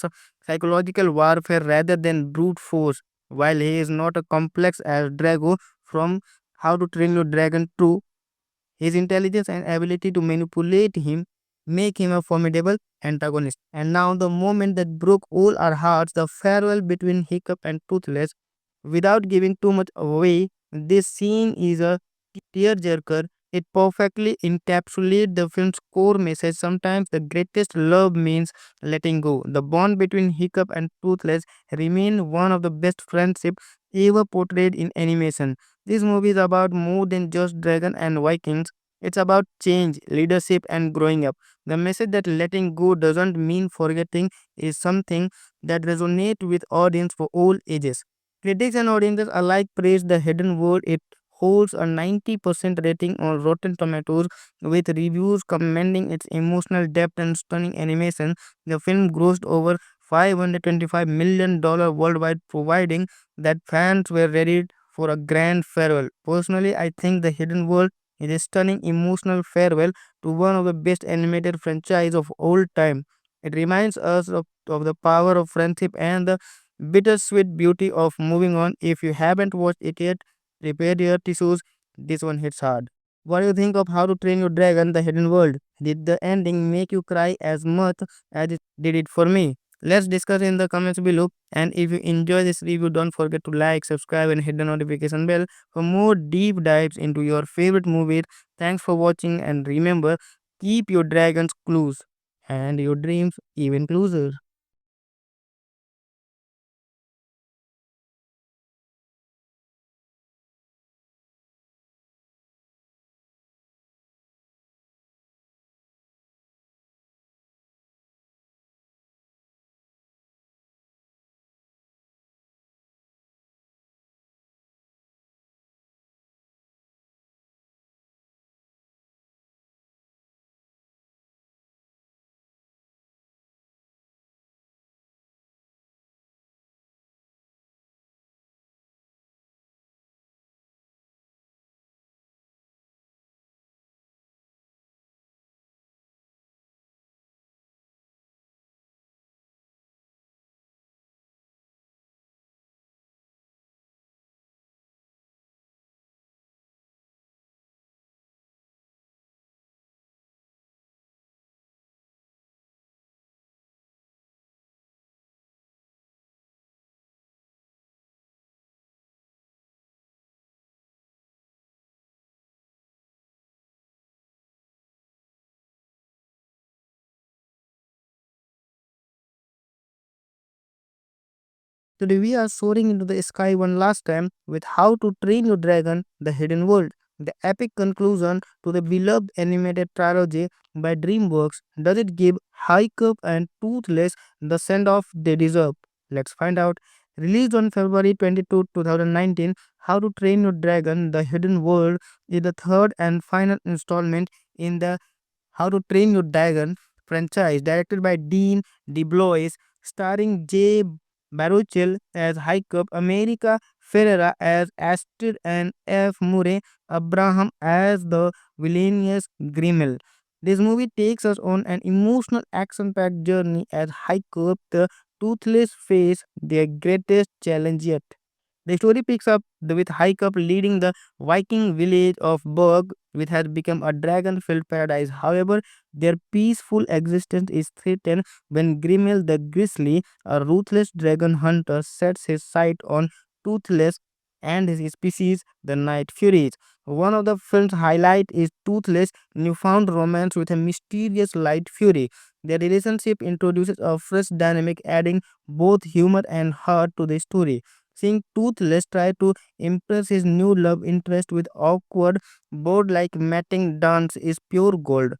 psychological warfare rather than brute force. While he is not as complex as Drago from How to Train Your Dragon 2, his intelligence and ability to manipulate him make him a formidable antagonist. And now, the moment that broke all our hearts, the farewell between Hiccup and Toothless. Without giving too much away, this scene is a tearjerker. It perfectly encapsulates the film's core message. Sometimes the greatest love means letting go. The bond between Hiccup and Toothless remains one of the best friendships ever portrayed in animation. This movie is about more than just dragon and Vikings. It's about change, leadership, and growing up. The message that letting go doesn't mean forgetting is something that resonates with audience for all ages. Critics and audiences alike praise The Hidden World. It holds a 90% rating on Rotten Tomatoes, with reviews commending its emotional depth and stunning animation. The film grossed over $525 million worldwide, providing that fans were ready for a grand farewell. Personally, I think The Hidden World is a stunning emotional farewell to one of the best animated franchise of all time. It reminds us of the power of friendship and the bittersweet beauty of moving on. If you haven't watched it yet, prepare your tissues. This one hits hard. What do you think of How to Train Your Dragon: The Hidden World? Did the ending make you cry as much as it did it for me? Let's discuss in the comments below. And if you enjoy this review, don't forget to like, subscribe, and hit the notification bell for more deep dives into your favorite movies. Thanks for watching, and remember, keep your dragons close and your dreams even closer. Today we are soaring into the sky one last time with How to Train Your Dragon: The Hidden World, the epic conclusion to the beloved animated trilogy by DreamWorks. Does it give Hiccup and Toothless the send-off they deserve? Let's find out. Released on February 22, 2019, How to Train Your Dragon: The Hidden World is the third and final installment in the How to Train Your Dragon franchise, directed by Dean DeBlois, starring Jay Baruchel as Hiccup, America Ferrera as Astrid, and F. Murray Abraham as the villainous Grimmel. This movie takes us on an emotional action-packed journey as Hiccup, the toothless, face their greatest challenge yet. The story picks up with Hiccup leading the Viking village of Berg, which has become a dragon-filled paradise. However, their peaceful existence is threatened when Grimmel the Grizzly, a ruthless dragon hunter, sets his sight on Toothless and his species, the Night Furies. One of the film's highlight is Toothless' newfound romance with a mysterious Light Fury. Their relationship introduces a fresh dynamic, adding both humor and heart to the story. Seeing Toothless try to impress his new love interest with awkward, board like matting dance is pure gold.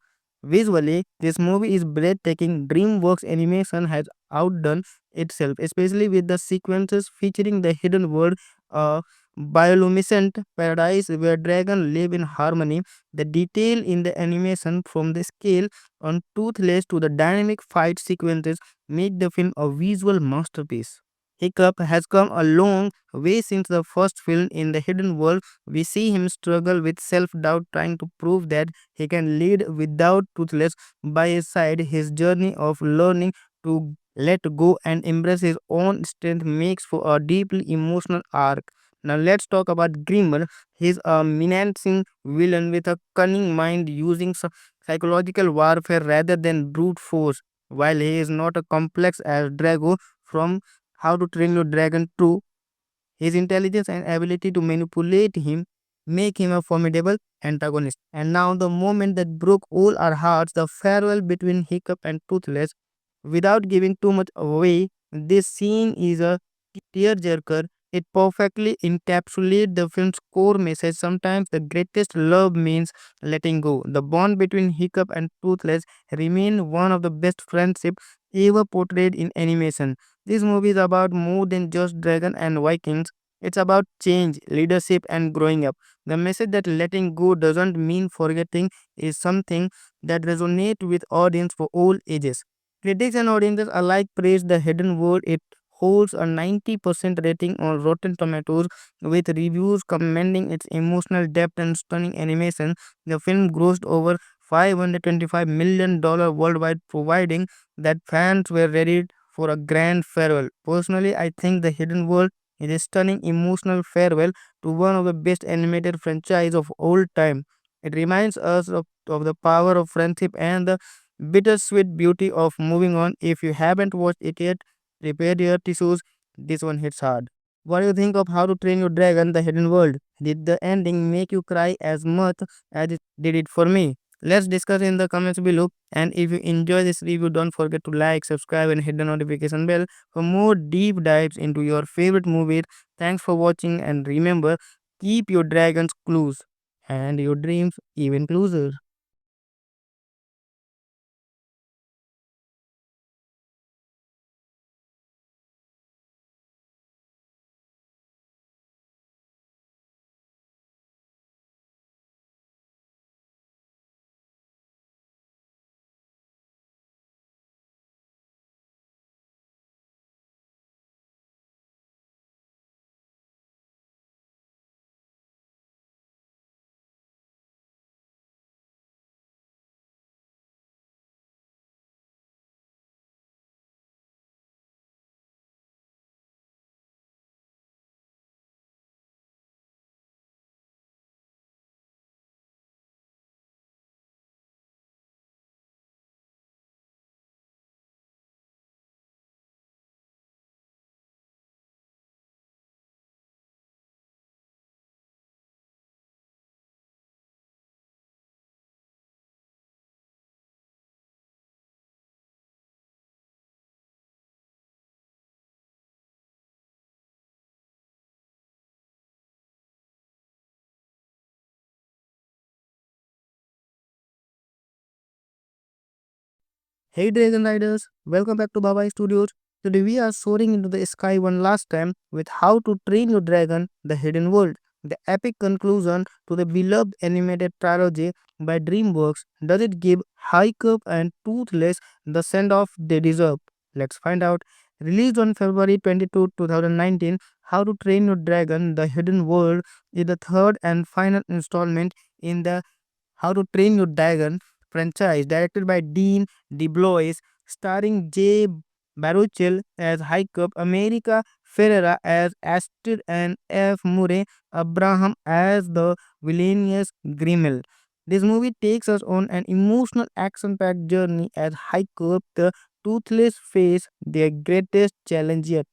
Visually, this movie is breathtaking. DreamWorks animation has outdone itself, especially with the sequences featuring the hidden world, a bioluminescent paradise where dragons live in harmony. The detail in the animation, from the scale on Toothless to the dynamic fight sequences, make the film a visual masterpiece. Hiccup has come a long way since the first film. In The Hidden World, we see him struggle with self doubt, trying to prove that he can lead without Toothless by his side. His journey of learning to let go and embrace his own strength makes for a deeply emotional arc. Now let's talk about Grimmer. He's a menacing villain with a cunning mind, using psychological warfare rather than brute force. While he is not as complex as Drago from How to Train Your Dragon 2, his intelligence and ability to manipulate him make him a formidable antagonist. And now, the moment that broke all our hearts, the farewell between Hiccup and Toothless. Without giving too much away, this scene is a tearjerker. It perfectly encapsulates the film's core message. Sometimes the greatest love means letting go. The bond between Hiccup and Toothless remains one of the best friendships ever portrayed in animation. This movie is about more than just dragon and Vikings. It's about change, leadership, and growing up. The message that letting go doesn't mean forgetting is something that resonates with audience for all ages. Critics and audiences alike praise The Hidden World. It holds a 90% rating on Rotten Tomatoes, with reviews commending its emotional depth and stunning animation. The film grossed over $525 million worldwide, providing that fans were ready for a grand farewell. Personally, I think The Hidden World is a stunning emotional farewell to one of the best animated franchise of all time. It reminds us of the power of friendship and the bittersweet beauty of moving on. If you haven't watched it yet, prepare your tissues. This one hits hard. What do you think of How to Train Your Dragon: The Hidden World? Did the ending make you cry as much as it did it for me? Let's discuss in the comments below. And if you enjoy this review, don't forget to like, subscribe, and hit the notification bell for more deep dives into your favorite movies. Thanks for watching, and remember, keep your dragons close and your dreams even closer. Hey Dragon Riders, welcome back to Baba Studios. Today we are soaring into the sky one last time with How to Train Your Dragon: The Hidden World, the epic conclusion to the beloved animated trilogy by DreamWorks. Does it give Hiccup and Toothless the send-off they deserve? Let's find out. Released on February 22, 2019, How to Train Your Dragon: The Hidden World is the third and final installment in the How to Train Your Dragon franchise, directed by Dean DeBlois, starring Jay Baruchel as Hiccup, America Ferrera as Astrid, and F. Murray Abraham as the villainous Grimmel. This movie takes us on an emotional action-packed journey as Hiccup, the toothless, face their greatest challenge yet.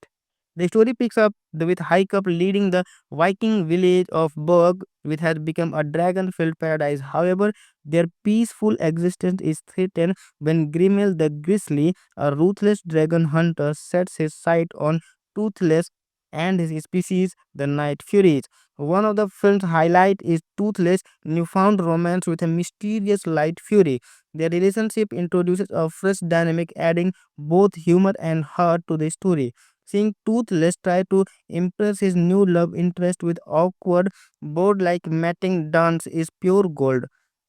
The story picks up with Hiccup leading the Viking village of Berg, which has become a dragon-filled paradise. However, their peaceful existence is threatened when Grimmel the Grizzly, a ruthless dragon hunter, sets his sight on Toothless and his species, the Night Furies. One of the film's highlights is Toothless' newfound romance with a mysterious Light Fury. Their relationship introduces a fresh dynamic, adding both humor and heart to the story. Seeing Toothless try to impress his new love interest with awkward, bored like matting dance is pure gold.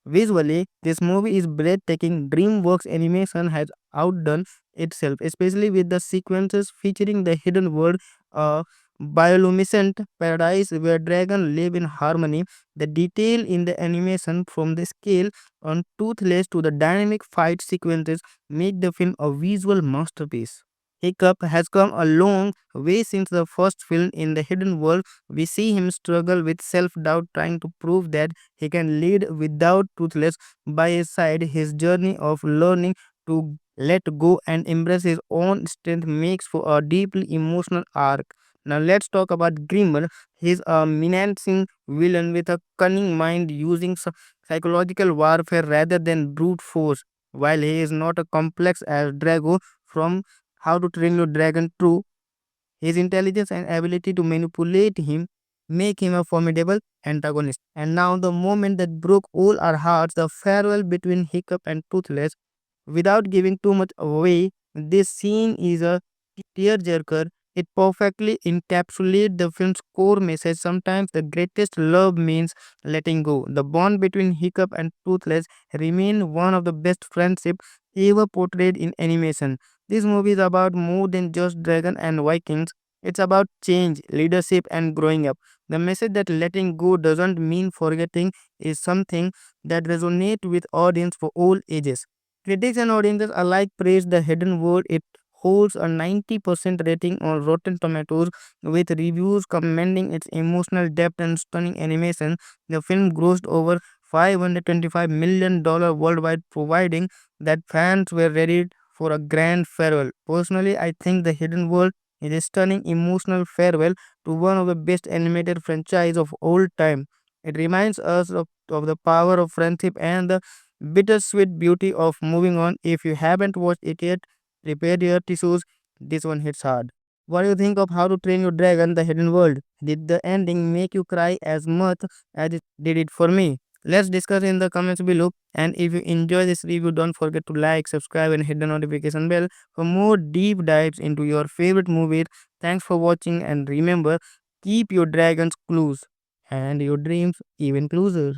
Visually, this movie is breathtaking. DreamWorks animation has outdone itself, especially with the sequences featuring the hidden world, a bioluminescent paradise where dragons live in harmony. The detail in the animation, from the scale on Toothless to the dynamic fight sequences, make the film a visual masterpiece. Hiccup has come a long way since the first film. In the hidden world, we see him struggle with self doubt, trying to prove that he can lead without Toothless by his side. His journey of learning to let go and embrace his own strength makes for a deeply emotional arc. Now let's talk about Grimmer. He's a menacing villain with a cunning mind, using psychological warfare rather than brute force. While he is not as complex as Drago from How to Train Your Dragon 2, his intelligence and ability to manipulate him make him a formidable antagonist. And now, the moment that broke all our hearts, the farewell between Hiccup and Toothless. Without giving too much away, this scene is a tearjerker. It perfectly encapsulates the film's core message. Sometimes the greatest love means letting go. The bond between Hiccup and Toothless remain one of the best friendships ever portrayed in animation. This movie is about more than just dragon and Vikings. It's about change, leadership, and growing up. The message that letting go doesn't mean forgetting is something that resonates with audience for all ages. Critics and audiences alike praise The Hidden World. It holds a 90% rating on Rotten Tomatoes, with reviews commending its emotional depth and stunning animation. The film grossed over $525 million worldwide, providing that fans were ready for a grand farewell. Personally, I think The Hidden World is a stunning emotional farewell to one of the best animated franchise of all time. It reminds us of the power of friendship and the bittersweet beauty of moving on. If you haven't watched it yet, prepare your tissues. This one hits hard. What do you think of How to Train Your Dragon: The Hidden World? Did the ending make you cry as much as it did it for me? Let's discuss in the comments below. And if you enjoy this review, don't forget to like, subscribe, and hit the notification bell for more deep dives into your favorite movies. Thanks for watching, and remember, keep your dragons close and your dreams even closer.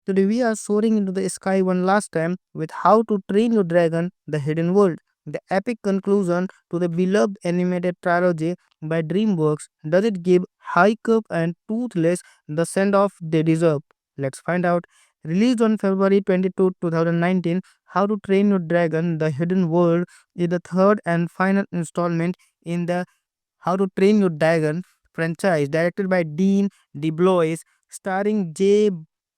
Today we are soaring into the sky one last time with How to Train Your Dragon: The Hidden World, the epic conclusion to the beloved animated trilogy by DreamWorks. Does it give Hiccup and Toothless the send-off they deserve? Let's find out. Released on February 22, 2019, How to Train Your Dragon: The Hidden World is the third and final installment in the How to Train Your Dragon franchise, directed by Dean DeBlois, starring Jay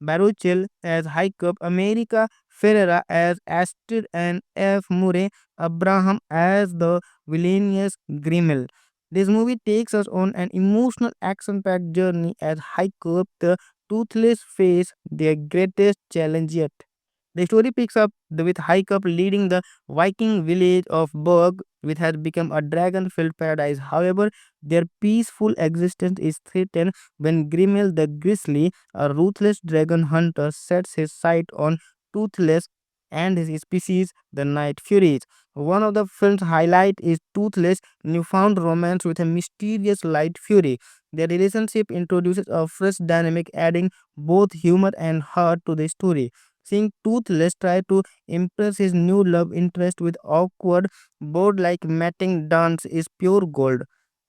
Baruchel as Hiccup, America Ferrera as Astrid, and F. Murray Abraham as the villainous Grimmel. This movie takes us on an emotional action-packed journey as Hiccup, the toothless, face their greatest challenge yet. The story picks up with Hiccup leading the Viking village of Berg, which has become a dragon-filled paradise. However, their peaceful existence is threatened when Grimmel the Grizzly, a ruthless dragon hunter, sets his sight on Toothless and his species, the Night Furies. One of the film's highlights is Toothless' newfound romance with a mysterious Light Fury. Their relationship introduces a fresh dynamic, adding both humor and heart to the story. Seeing Toothless try to impress his new love interest with awkward, board like matting dance is pure gold.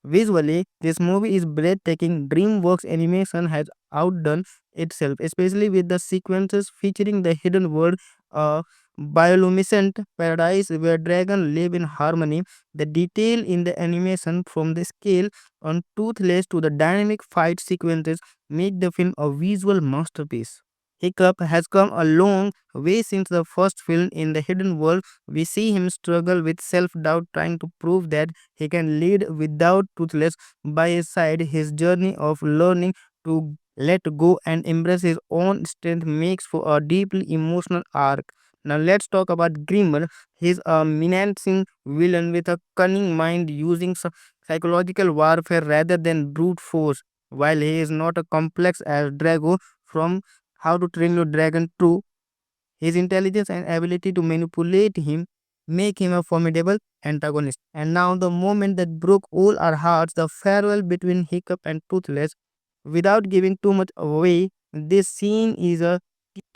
Visually, this movie is breathtaking. DreamWorks animation has outdone itself, especially with the sequences featuring the hidden world, a bioluminescent paradise where dragons live in harmony. The detail in the animation, from the scale on Toothless to the dynamic fight sequences, make the film a visual masterpiece. Hiccup has come a long way since the first film. In The Hidden World, we see him struggle with self doubt, trying to prove that he can lead without Toothless by his side. His journey of learning to let go and embrace his own strength makes for a deeply emotional arc. Now let's talk about Grimmer. He's a menacing villain with a cunning mind, using psychological warfare rather than brute force. While he is not as complex as Drago from How to Train Your Dragon 2, his intelligence and ability to manipulate him make him a formidable antagonist. And now, the moment that broke all our hearts, the farewell between Hiccup and Toothless. Without giving too much away, this scene is a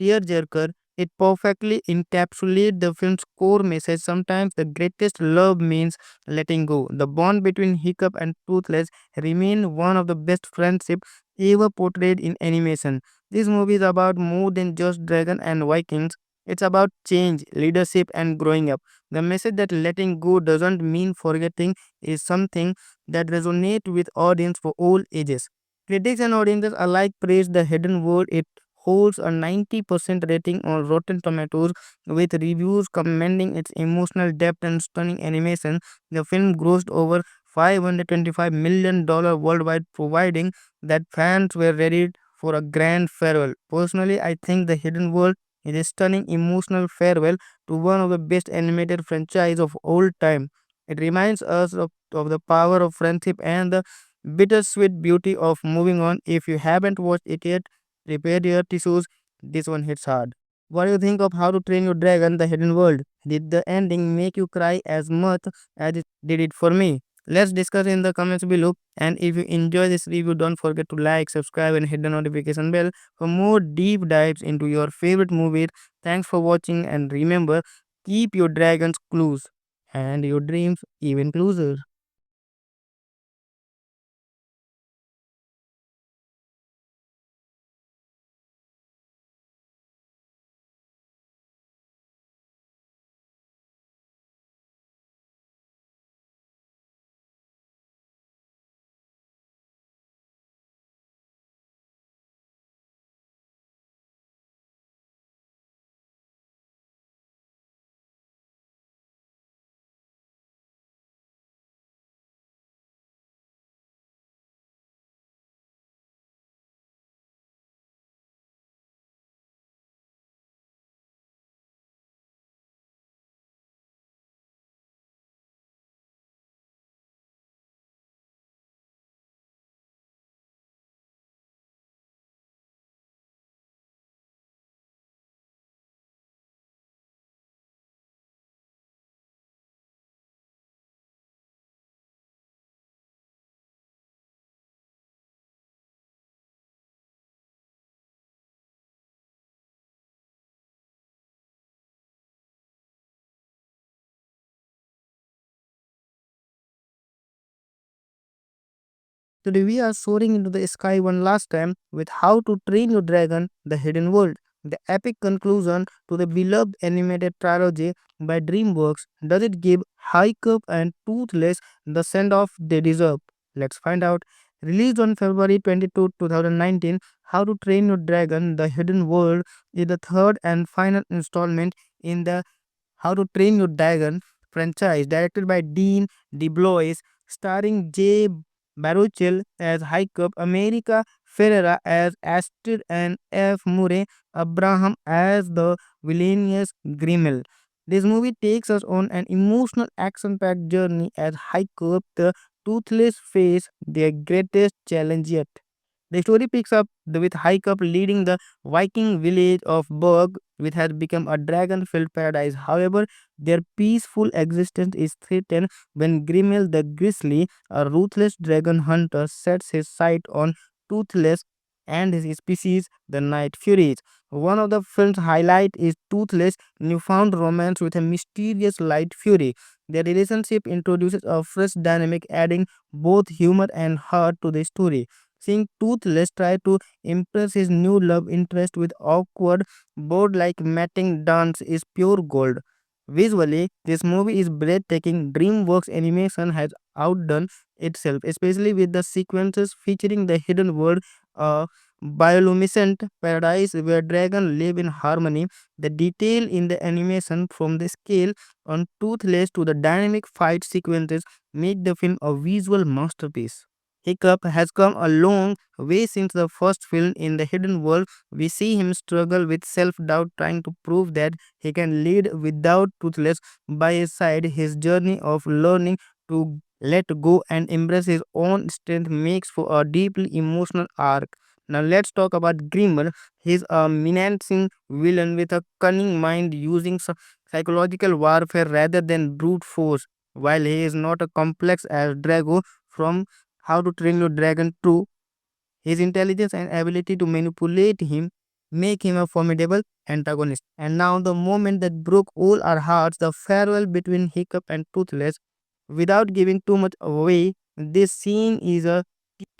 tearjerker. It perfectly encapsulates the film's core message. Sometimes the greatest love means letting go. The bond between Hiccup and Toothless remains one of the best friendships ever portrayed in animation. This movie is about more than just dragon and Vikings. It's about change, leadership, and growing up. The message that letting go doesn't mean forgetting is something that resonates with audience for all ages. Critics and audiences alike praise The Hidden World. It holds a 90% rating on Rotten Tomatoes, with reviews commending its emotional depth and stunning animation. The film grossed over $525 million worldwide, providing that fans were ready for a grand farewell. Personally, I think The Hidden World is a stunning emotional farewell to one of the best animated franchise of all time. It reminds us of the power of friendship and the bittersweet beauty of moving on. If you haven't watched it yet, prepare your tissues. This one hits hard. What do you think of How to Train Your Dragon: The Hidden World? Did the ending make you cry as much as it did it for me? Let's discuss in the comments below. And if you enjoy this review, don't forget to like, subscribe, and hit the notification bell for more deep dives into your favorite movies. Thanks for watching, and remember, keep your dragons close and your dreams even closer. Today we are soaring into the sky one last time with How to Train Your Dragon: The Hidden World, the epic conclusion to the beloved animated trilogy by DreamWorks. Does it give Hiccup and Toothless the send-off they deserve? Let's find out. Released on February 22, 2019, How to Train Your Dragon: The Hidden World is the third and final installment in the How to Train Your Dragon franchise, directed by Dean DeBlois, starring Jay Baruchel as Hiccup, America Ferrera as Astrid, and F. Murray Abraham as the villainous Grimmel. This movie takes us on an emotional action-packed journey as Hiccup, the toothless, face their greatest challenge yet. The story picks up with Hiccup leading the Viking village of Berg, which has become a dragon-filled paradise. However, their peaceful existence is threatened when Grimmel the Grizzly, a ruthless dragon hunter, sets his sight on Toothless and his species, the Night Furies. One of the film's highlights is Toothless' newfound romance with a mysterious Light Fury. Their relationship introduces a fresh dynamic, adding both humor and heart to the story. Seeing Toothless try to impress his new love interest with awkward, board like matting dance is pure gold. Visually, this movie is breathtaking. DreamWorks animation has outdone itself, especially with the sequences featuring the hidden world, a bioluminescent paradise where dragons live in harmony. The detail in the animation, from the scale on Toothless to the dynamic fight sequences, make the film a visual masterpiece. Hiccup has come a long way since the first film. In The Hidden World, we see him struggle with self doubt, trying to prove that he can lead without Toothless by his side. His journey of learning to let go and embrace his own strength makes for a deeply emotional arc. Now let's talk about Grimmer. He's a menacing villain with a cunning mind, using psychological warfare rather than brute force. While he is not as complex as Drago from How to Train Your Dragon 2, his intelligence and ability to manipulate him make him a formidable antagonist. And now, the moment that broke all our hearts, the farewell between Hiccup and Toothless. Without giving too much away, this scene is a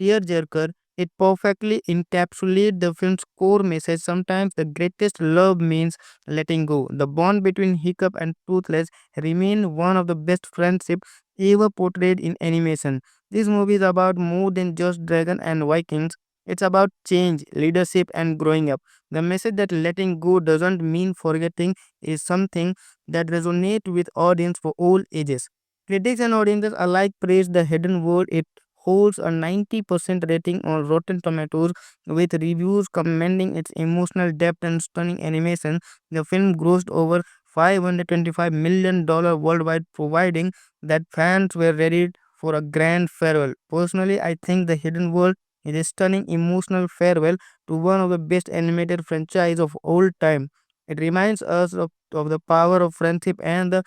tearjerker. It perfectly encapsulates the film's core message. Sometimes the greatest love means letting go. The bond between Hiccup and Toothless remains one of the best friendships ever portrayed in animation. This movie is about more than just dragon and Vikings. It's about change, leadership, and growing up. The message that letting go doesn't mean forgetting is something that resonates with audience for all ages. Critics and audiences alike praise The Hidden World. It holds a 90% rating on Rotten Tomatoes, with reviews commending its emotional depth and stunning animation. The film grossed over $525 million worldwide, providing that fans were ready for a grand farewell. Personally, I think The Hidden World is a stunning emotional farewell to one of the best animated franchise of all time. It reminds us of the power of friendship and the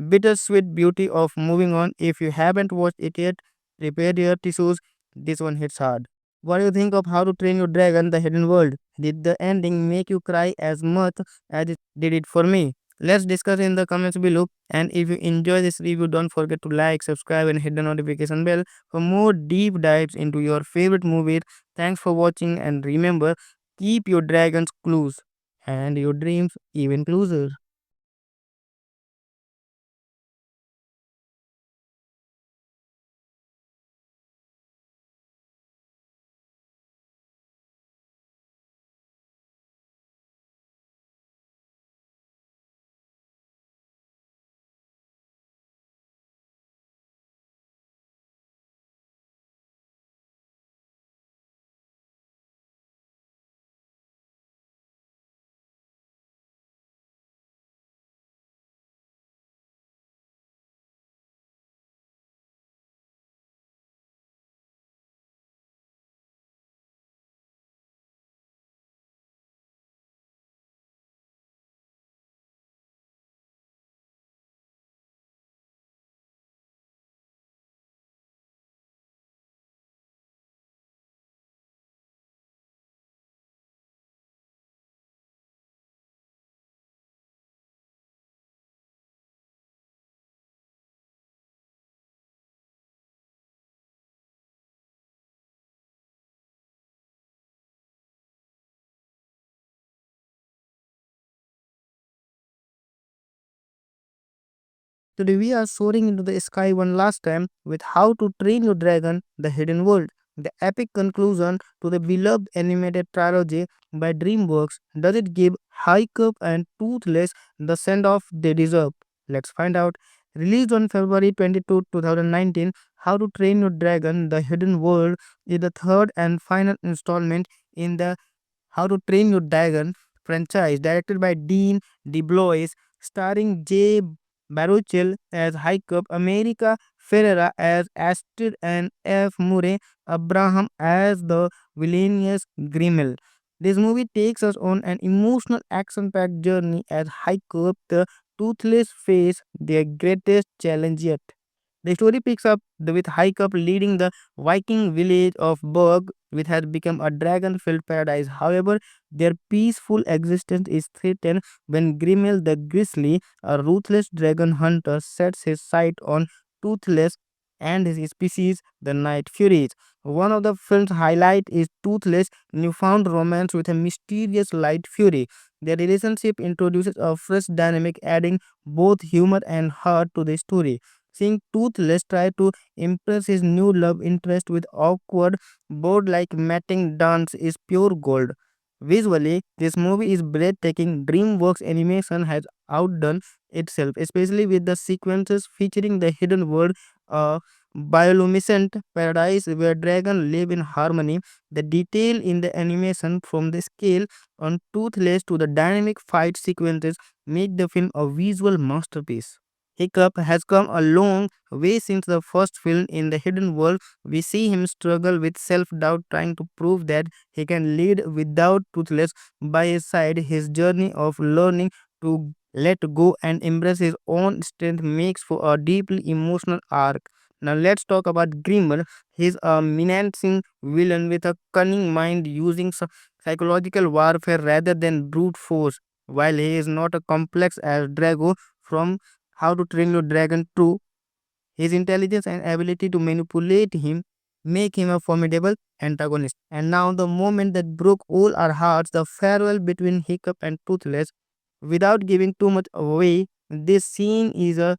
bittersweet beauty of moving on. If you haven't watched it yet, prepare your tissues. This one hits hard. What do you think of How to Train Your Dragon: The Hidden World? Did the ending make you cry as much as it did it for me? Let's discuss in the comments below. And if you enjoy this review, don't forget to like, subscribe, and hit the notification bell for more deep dives into your favorite movies. Thanks for watching, and remember, keep your dragons close and your dreams even closer. Today we are soaring into the sky one last time with How to Train Your Dragon: The Hidden World, the epic conclusion to the beloved animated trilogy by DreamWorks. Does it give Hiccup and Toothless the send-off they deserve? Let's find out. Released on February 22, 2019, How to Train Your Dragon: The Hidden World is the third and final installment in the How to Train Your Dragon franchise, directed by Dean DeBlois, starring Jay Baruchel as Hiccup, America Ferrera as Astrid, and F. Murray Abraham as the villainous Grimmel. This movie takes us on an emotional action-packed journey as Hiccup, the toothless, face their greatest challenge yet. The story picks up with Hiccup leading the Viking village of Berg, which has become a dragon-filled paradise. However, their peaceful existence is threatened when Grimmel the Grizzly, a ruthless dragon hunter, sets his sight on Toothless and his species, the Night Furies. One of the film's highlights is Toothless' newfound romance with a mysterious Light Fury. Their relationship introduces a fresh dynamic, adding both humor and heart to the story. Seeing Toothless try to impress his new love interest with awkward, board like matting dance is pure gold. Visually, this movie is breathtaking. DreamWorks animation has outdone itself, especially with the sequences featuring the hidden world, a bioluminescent paradise where dragons live in harmony. The detail in the animation, from the scale on Toothless to the dynamic fight sequences, make the film a visual masterpiece. Hiccup has come a long way since the first film. In The Hidden World, we see him struggle with self doubt, trying to prove that he can lead without Toothless by his side. His journey of learning to let go and embrace his own strength makes for a deeply emotional arc. Now let's talk about Grimmer. He's a menacing villain with a cunning mind, using psychological warfare rather than brute force. While he is not as complex as Drago from How to Train Your Dragon 2, his intelligence and ability to manipulate him make him a formidable antagonist. And now, the moment that broke all our hearts, the farewell between Hiccup and Toothless. Without giving too much away, this scene is a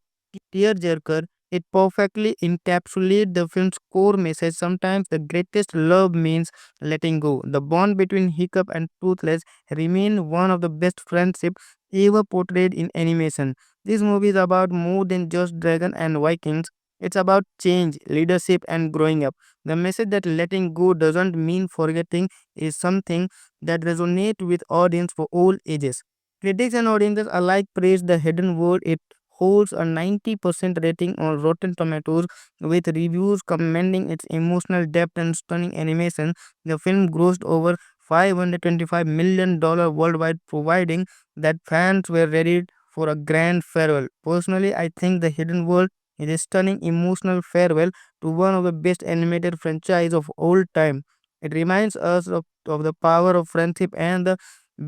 tearjerker. It perfectly encapsulates the film's core message. Sometimes the greatest love means letting go. The bond between Hiccup and Toothless remains one of the best friendships ever portrayed in animation. This movie is about more than just dragon and Vikings. It's about change, leadership, and growing up. The message that letting go doesn't mean forgetting is something that resonates with audience for all ages. Critics and audiences alike praise The Hidden World. It holds a 90% rating on Rotten Tomatoes, with reviews commending its emotional depth and stunning animation. The film grossed over $525 million worldwide, providing that fans were ready for a grand farewell. Personally, I think The Hidden World is a stunning emotional farewell to one of the best animated franchise of all time. It reminds us of the power of friendship and the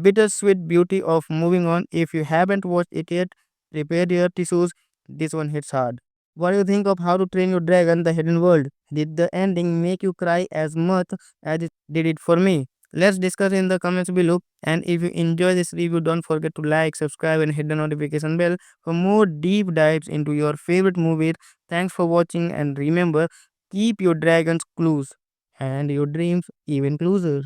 bittersweet beauty of moving on. If you haven't watched it yet, prepare your tissues. This one hits hard. What do you think of How to Train Your Dragon: The Hidden World? Did the ending make you cry as much as it did it for me? Let's discuss in the comments below. And if you enjoy this review, don't forget to like, subscribe, and hit the notification bell for more deep dives into your favorite movies. Thanks for watching, and remember, keep your dragons close and your dreams even closer.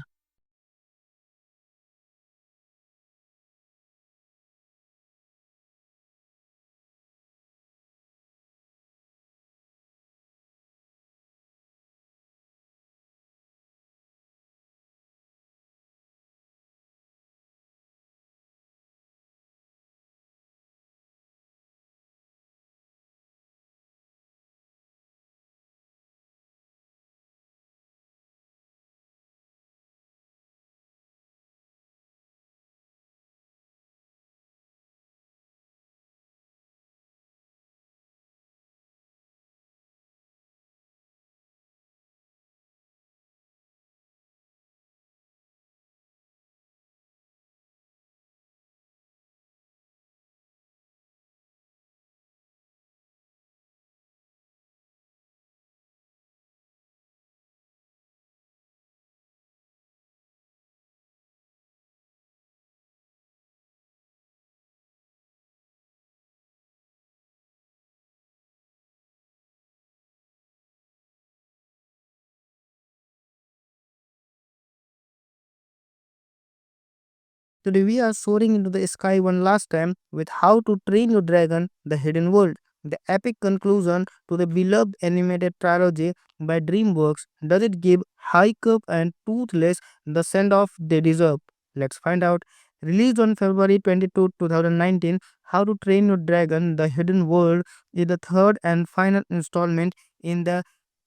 Today we are soaring into the sky one last time with How to Train Your Dragon: The Hidden World, the epic conclusion to the beloved animated trilogy by DreamWorks. Does it give Hiccup and Toothless the send-off they deserve? Let's find out. Released on February 22, 2019, How to Train Your Dragon: The Hidden World is the third and final installment in the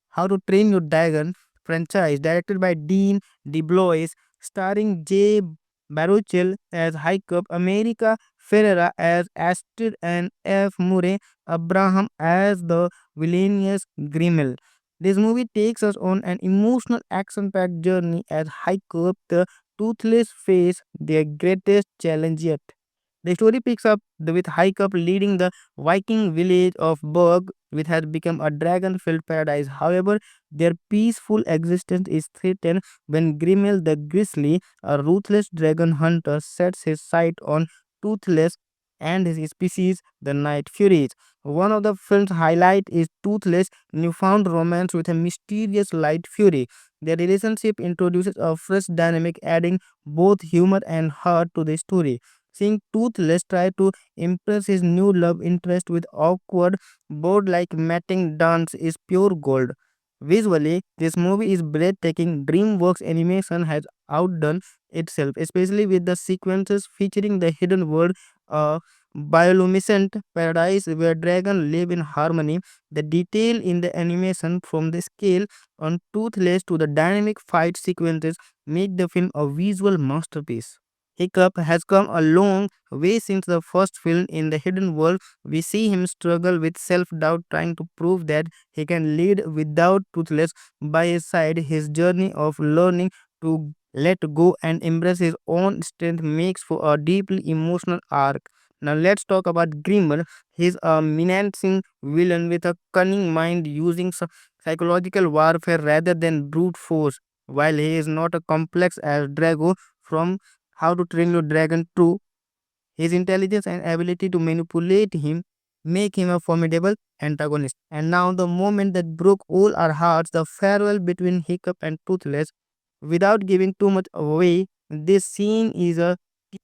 How to Train Your Dragon franchise, directed by Dean DeBlois, starring Jay Baruchel as Hiccup, America Ferrera as Astrid, and F. Murray Abraham as the villainous Grimmel. This movie takes us on an emotional action-packed journey as Hiccup, the toothless, face their greatest challenge yet. The story picks up with Hiccup leading the Viking village of Berg, which has become a dragon-filled paradise. However, their peaceful existence is threatened when Grimmel the Grizzly, a ruthless dragon hunter, sets his sight on Toothless and his species, the Night Furies. One of the film's highlights is Toothless' newfound romance with a mysterious Light Fury. Their relationship introduces a fresh dynamic, adding both humor and heart to the story. Seeing Toothless try to impress his new love interest with awkward, board like matting dance is pure gold. Visually, this movie is breathtaking. DreamWorks animation has outdone itself, especially with the sequences featuring the hidden world, a bioluminescent paradise where dragons live in harmony. The detail in the animation, from the scale on Toothless to the dynamic fight sequences, make the film a visual masterpiece. Hiccup has come a long way since the first film. In The Hidden World, we see him struggle with self doubt, trying to prove that he can lead without Toothless by his side. His journey of learning to let go and embrace his own strength makes for a deeply emotional arc. Now let's talk about Grimmer. He's a menacing villain with a cunning mind, using psychological warfare rather than brute force. While he is not as complex as Drago from How to Train Your Dragon 2, his intelligence and ability to manipulate him make him a formidable antagonist. And now, the moment that broke all our hearts, the farewell between Hiccup and Toothless. Without giving too much away, this scene is a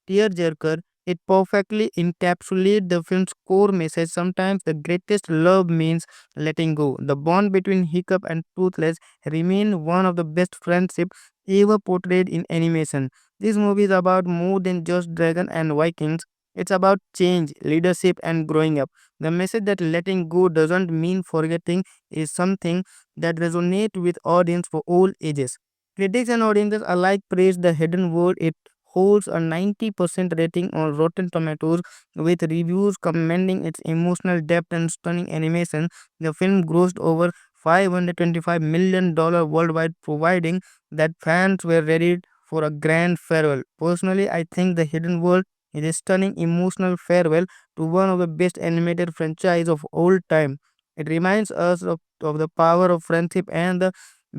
tearjerker. It perfectly encapsulates the film's core message. Sometimes the greatest love means letting go. The bond between Hiccup and Toothless remains one of the best friendships ever portrayed in animation. This movie is about more than just dragon and Vikings. It's about change, leadership, and growing up. The message that letting go doesn't mean forgetting is something that resonates with audience for all ages. Critics and audiences alike praise The Hidden World. It holds a 90% rating on Rotten Tomatoes, with reviews commending its emotional depth and stunning animation. The film grossed over $525 million worldwide, providing that fans were ready for a grand farewell. Personally, I think The Hidden World is a stunning emotional farewell to one of the best animated franchise of all time. It reminds us of the power of friendship and the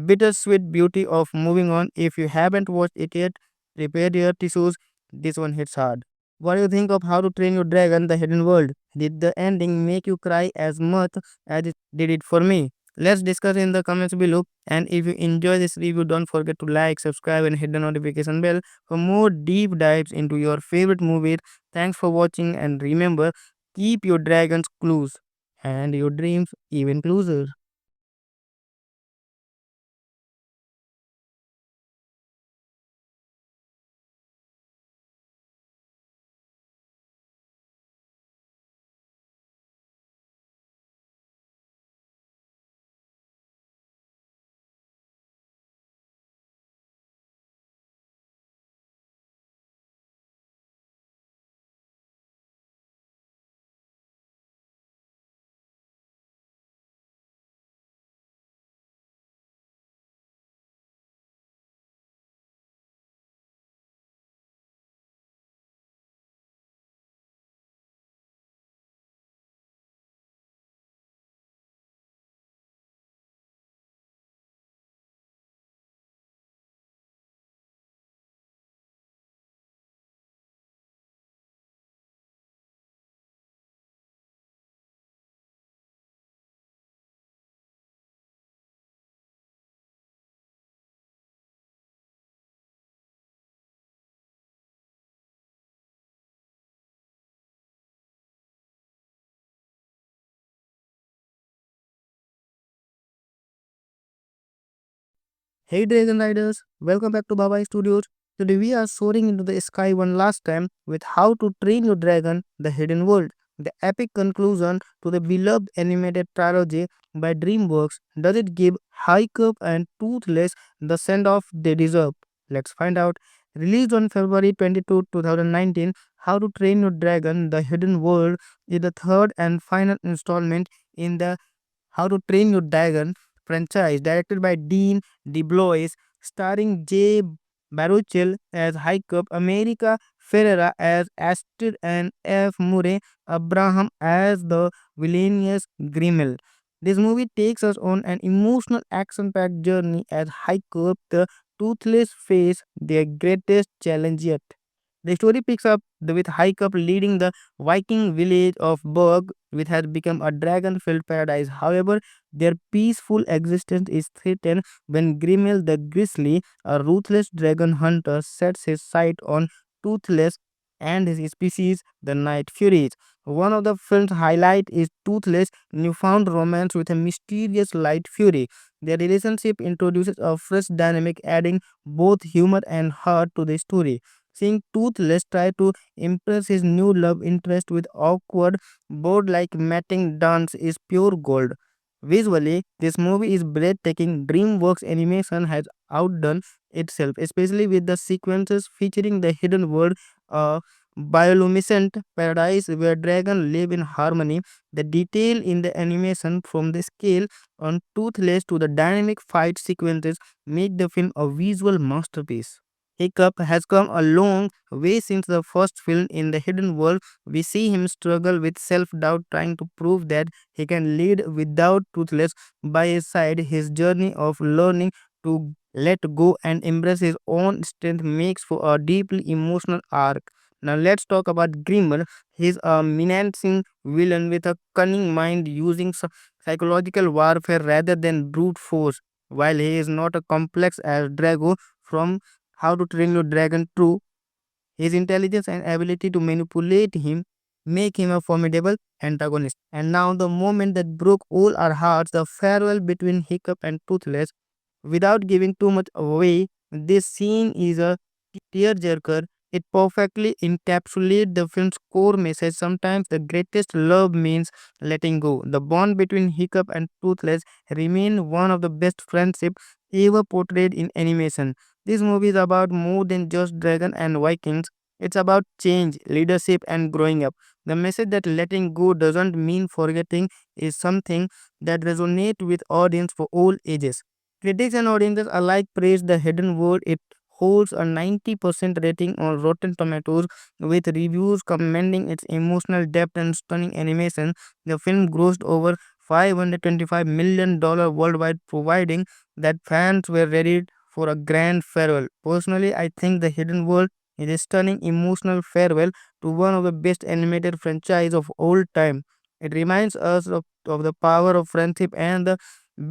bittersweet beauty of moving on. If you haven't watched it yet, prepare your tissues. This one hits hard. What do you think of How to Train Your Dragon: The Hidden World? Did the ending make you cry as much as it did it for me? Let's discuss in the comments below. And if you enjoy this review, don't forget to like, subscribe, and hit the notification bell for more deep dives into your favorite movies. Thanks for watching, and remember, keep your dragons close and your dreams even closer. Hey Dragon Riders, welcome back to Baba Studios. Today we are soaring into the sky one last time with How to Train Your Dragon: The Hidden World, the epic conclusion to the beloved animated trilogy by DreamWorks. Does it give Hiccup and Toothless the send-off they deserve? Let's find out. Released on February 22, 2019, How to Train Your Dragon: The Hidden World is the third and final installment in the How to Train Your Dragon franchise, directed by Dean DeBlois, starring Jay Baruchel as Hiccup, America Ferrera as Astrid, and F. Murray Abraham as the villainous Grimmel. This movie takes us on an emotional action-packed journey as Hiccup, the toothless, face their greatest challenge yet. The story picks up with Hiccup leading the Viking village of Berg, which has become a dragon-filled paradise. However, their peaceful existence is threatened when Grimmel the Grizzly, a ruthless dragon hunter, sets his sight on Toothless and his species, the Night Furies. One of the film's highlights is Toothless' newfound romance with a mysterious Light Fury. Their relationship introduces a fresh dynamic, adding both humor and heart to the story. Seeing Toothless try to impress his new love interest with awkward, board like matting dance is pure gold. Visually, this movie is breathtaking. DreamWorks animation has outdone itself, especially with the sequences featuring the hidden world, a bioluminescent paradise where dragons live in harmony. The detail in the animation, from the scale on Toothless to the dynamic fight sequences, make the film a visual masterpiece. Hiccup has come a long way since the first film. In the hidden world, we see him struggle with self doubt, trying to prove that he can lead without Toothless by his side. His journey of learning to let go and embrace his own strength makes for a deeply emotional arc. Now let's talk about Grimmer. He's a menacing villain with a cunning mind, using psychological warfare rather than brute force. While he is not as complex as Drago from How to Train Your Dragon 2, his intelligence and ability to manipulate him make him a formidable antagonist. And now, the moment that broke all our hearts, the farewell between Hiccup and Toothless. Without giving too much away, this scene is a tearjerker. It perfectly encapsulates the film's core message. Sometimes the greatest love means letting go. The bond between Hiccup and Toothless remains one of the best friendships ever portrayed in animation. This movie is about more than just dragon and Vikings. It's about change, leadership, and growing up. The message that letting go doesn't mean forgetting is something that resonates with audience for all ages. Critics and audiences alike praise The Hidden World. It holds a 90% rating on Rotten Tomatoes, with reviews commending its emotional depth and stunning animation. The film grossed over $525 million worldwide, providing that fans were ready for a grand farewell. Personally, I think The Hidden World is a stunning emotional farewell to one of the best animated franchise of all time. It reminds us of the power of friendship and the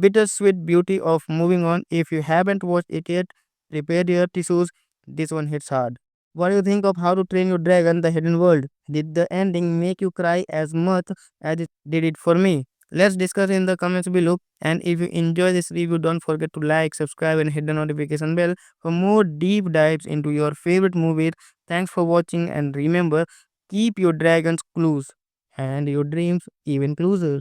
bittersweet beauty of moving on. If you haven't watched it yet, prepare your tissues. This one hits hard. What do you think of How to Train Your Dragon: The Hidden World? Did the ending make you cry as much as it did it for me? Let's discuss in the comments below. And if you enjoy this review, don't forget to like, subscribe, and hit the notification bell for more deep dives into your favorite movies. Thanks for watching, and remember, keep your dragons close and your dreams even closer.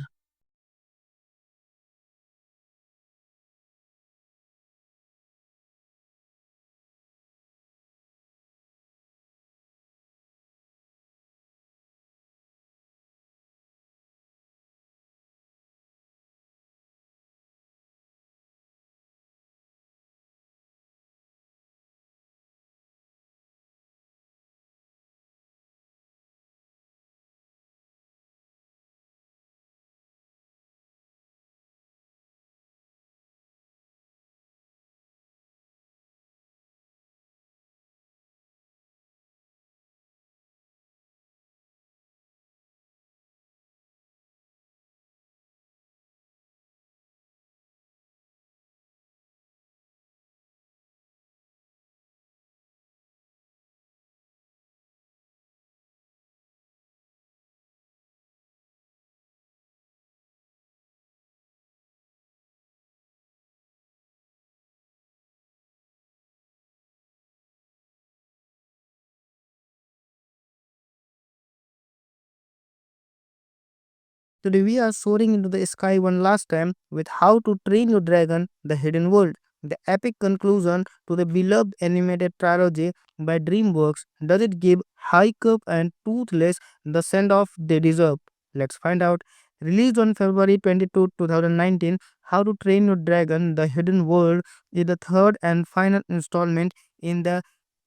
Today we are soaring into the sky one last time with How to Train Your Dragon: The Hidden World, the epic conclusion to the beloved animated trilogy by DreamWorks. Does it give Hiccup and Toothless the send-off they deserve? Let's find out. Released on February 22, 2019, How to Train Your Dragon: The Hidden World is the third and final installment in the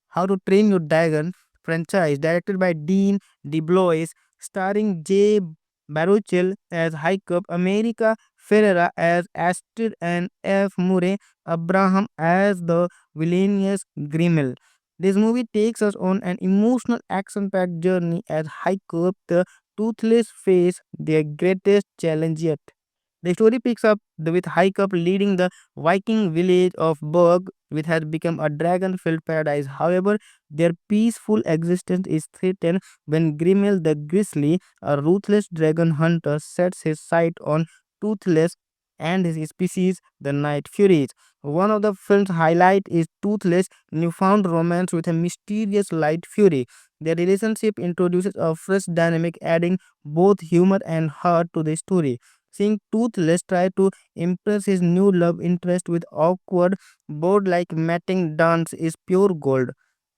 How to Train Your Dragon franchise, directed by Dean DeBlois, starring Jay Baruchel as Hiccup, America Ferrera as Astrid, and F. Murray Abraham as the villainous Grimmel. This movie takes us on an emotional action-packed journey as Hiccup, the toothless, face their greatest challenge yet. The story picks up with Hiccup leading the Viking village of Berg, which has become a dragon-filled paradise. However, their peaceful existence is threatened when Grimmel the Grizzly, a ruthless dragon hunter, sets his sight on Toothless and his species, the Night Furies. One of the film's highlights is Toothless' newfound romance with a mysterious Light Fury. Their relationship introduces a fresh dynamic, adding both humor and heart to the story. Seeing Toothless try to impress his new love interest with awkward, board like matting dance is pure gold.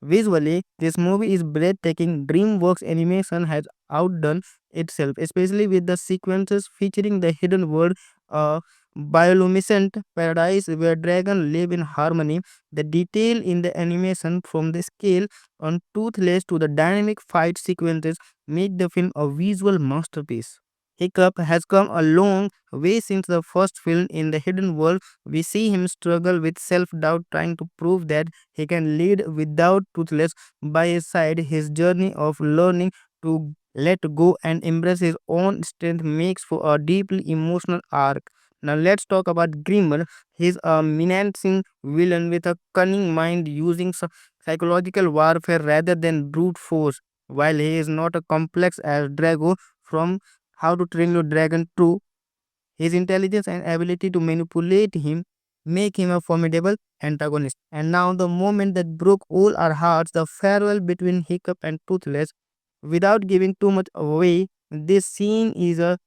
Visually, this movie is breathtaking. DreamWorks animation has outdone itself, especially with the sequences featuring the hidden world, a bioluminescent paradise where dragons live in harmony. The detail in the animation, from the scale on Toothless to the dynamic fight sequences, make the film a visual masterpiece. Hiccup has come a long way since the first film. In The Hidden World, we see him struggle with self doubt, trying to prove that he can lead without Toothless by his side. His journey of learning to let go and embrace his own strength makes for a deeply emotional arc. Now let's talk about Grimmer. He's a menacing villain with a cunning mind, using psychological warfare rather than brute force. While he is not as complex as Drago from How to Train Your Dragon 2, his intelligence and ability to manipulate him make him a formidable antagonist. And now, the moment that broke all our hearts, the farewell between Hiccup and Toothless. Without giving too much away, this scene is a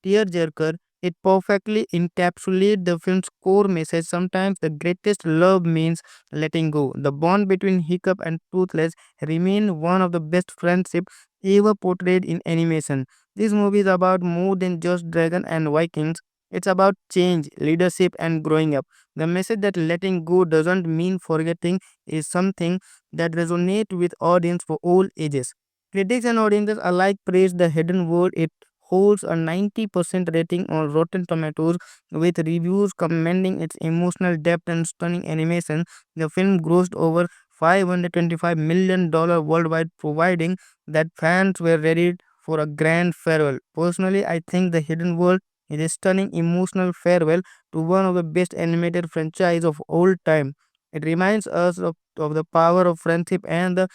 tearjerker. It perfectly encapsulates the film's core message. Sometimes the greatest love means letting go. The bond between Hiccup and Toothless remains one of the best friendships ever portrayed in animation. This movie is about more than just dragon and Vikings. It's about change, leadership, and growing up. The message that letting go doesn't mean forgetting is something that resonates with audience for all ages. Critics and audiences alike praise The Hidden World. It holds a 90% rating on Rotten Tomatoes, with reviews commending its emotional depth and stunning animation. The film grossed over $525 million worldwide, providing that fans were ready for a grand farewell. Personally, I think The Hidden World is a stunning emotional farewell to one of the best animated franchise of all time. It reminds us of the power of friendship and the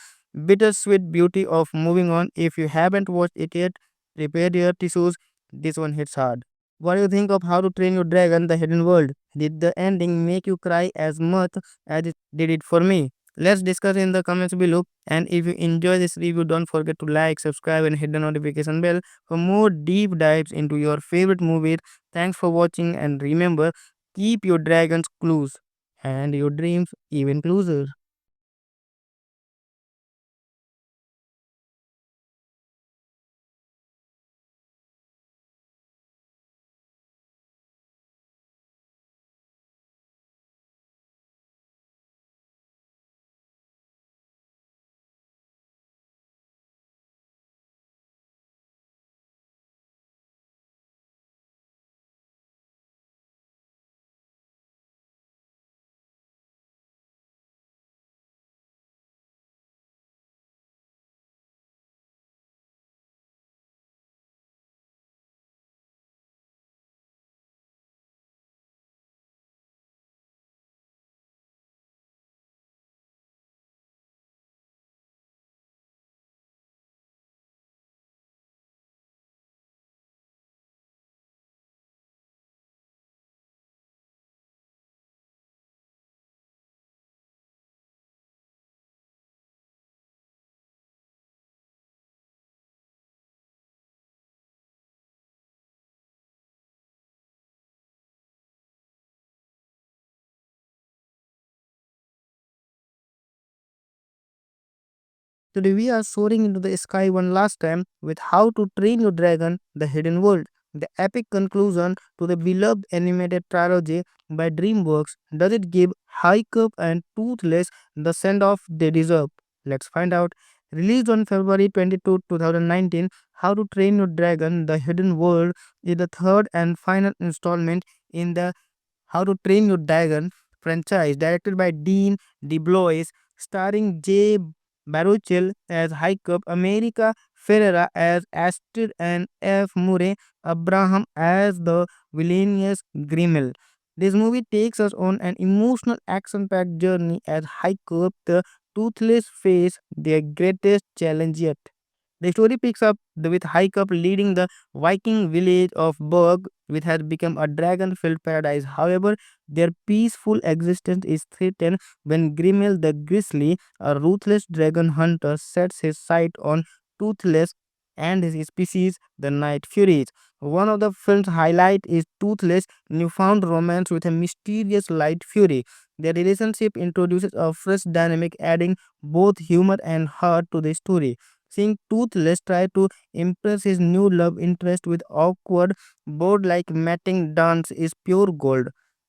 bittersweet beauty of moving on. If you haven't watched it yet, prepare your tissues. This one hits hard. What do you think of How to Train Your Dragon: The Hidden World? Did the ending make you cry as much as it did it for me? Let's discuss in the comments below. And if you enjoy this review, don't forget to like, subscribe, and hit the notification bell for more deep dives into your favorite movies. Thanks for watching, and remember, keep your dragons close and your dreams even closer. Today we are soaring into the sky one last time with How to Train Your Dragon: The Hidden World, the epic conclusion to the beloved animated trilogy by DreamWorks. Does it give Hiccup and Toothless the send-off they deserve? Let's find out. Released on February 22, 2019, How to Train Your Dragon: The Hidden World is the third and final installment in the How to Train Your Dragon franchise, directed by Dean DeBlois, starring Jay Baruchel as Hiccup, America Ferrera as Astrid, and F. Murray Abraham as the villainous Grimmel. This movie takes us on an emotional action-packed journey as Hiccup, the toothless, face their greatest challenge yet. The story picks up with Hiccup leading the Viking village of Berg, which has become a dragon-filled paradise. However, their peaceful existence is threatened when Grimmel the Grizzly, a ruthless dragon hunter, sets his sight on Toothless and his species, the Night Furies. One of the film's highlights is Toothless' newfound romance with a mysterious Light Fury. Their relationship introduces a fresh dynamic, adding both humor and heart to the story. Seeing Toothless try to impress his new love interest with awkward, board like matting dance is pure gold.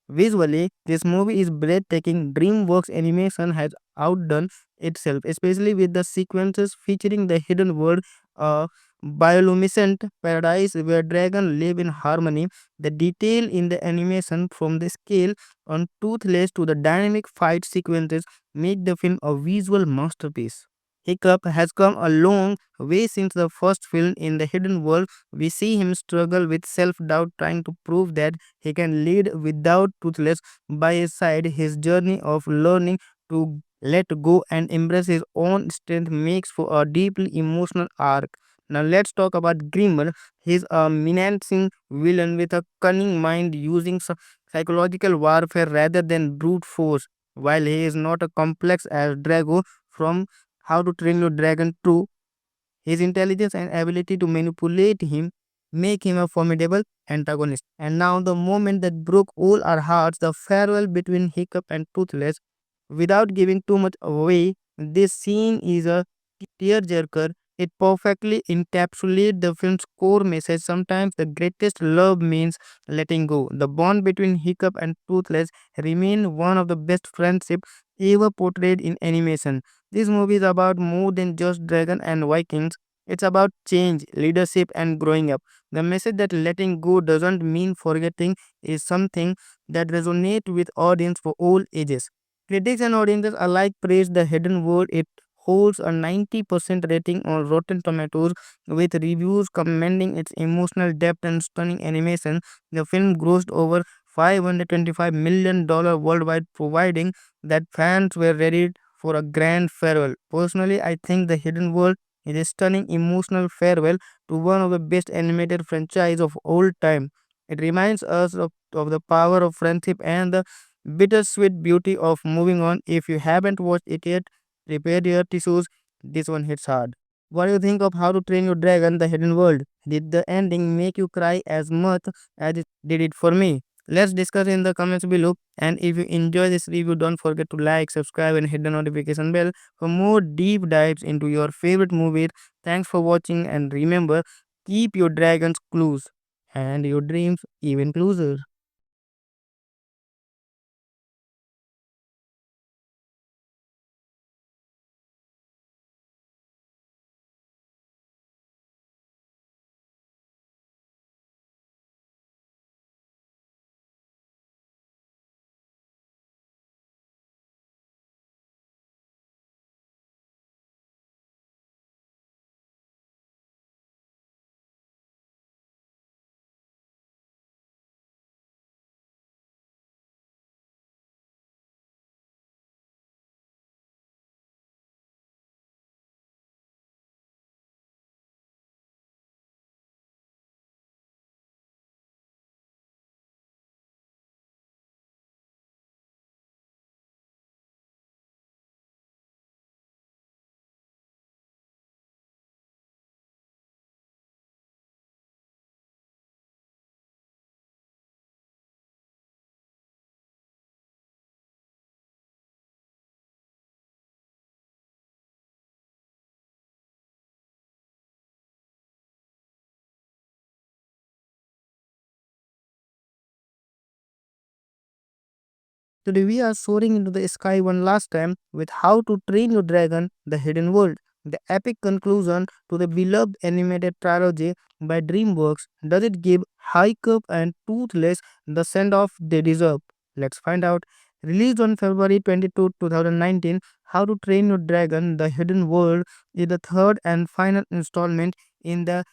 Visually, this movie is breathtaking. DreamWorks animation has outdone itself, especially with the sequences featuring the hidden world, a bioluminescent paradise where dragons live in harmony. The detail in the animation, from the scale on Toothless to the dynamic fight sequences, make the film a visual masterpiece. Hiccup has come a long way since the first film. In The Hidden World, we see him struggle with self doubt, trying to prove that he can lead without Toothless by his side. His journey of learning to let go and embrace his own strength makes for a deeply emotional arc. Now let's talk about Grimmer. He's a menacing villain with a cunning mind, using psychological warfare rather than brute force. While he is not as complex as Drago from How to Train Your Dragon 2, his intelligence and ability to manipulate him make him a formidable antagonist. And now, the moment that broke all our hearts, the farewell between Hiccup and Toothless. Without giving too much away, this scene is a tearjerker. It perfectly encapsulates the film's core message. Sometimes the greatest love means letting go. The bond between Hiccup and Toothless remains one of the best friendships ever portrayed in animation. This movie is about more than just dragon and Vikings. It's about change, leadership, and growing up. The message that letting go doesn't mean forgetting is something that resonates with audience for all ages. Critics and audiences alike praise The Hidden World. It holds a 90% rating on Rotten Tomatoes, with reviews commending its emotional depth and stunning animation. The film grossed over $525 million worldwide, providing that fans were ready for a grand farewell. Personally, I think The Hidden World is a stunning emotional farewell to one of the best animated franchise of all time. It reminds us of the power of friendship and the bittersweet beauty of moving on. If you haven't watched it yet, prepare your tissues. This one hits hard. What do you think of How to Train Your Dragon: The Hidden World? Did the ending make you cry as much as it did it for me? Let's discuss in the comments below. And if you enjoy this review, don't forget to like, subscribe, and hit the notification bell for more deep dives into your favorite movies. Thanks for watching, and remember, keep your dragons close and your dreams even closer. Today we are soaring into the sky one last time with How to Train Your Dragon: The Hidden World, the epic conclusion to the beloved animated trilogy by DreamWorks. Does it give Hiccup and Toothless the send-off they deserve? Let's find out. Released on February 22, 2019, How to Train Your Dragon: The Hidden World is the third and final installment in the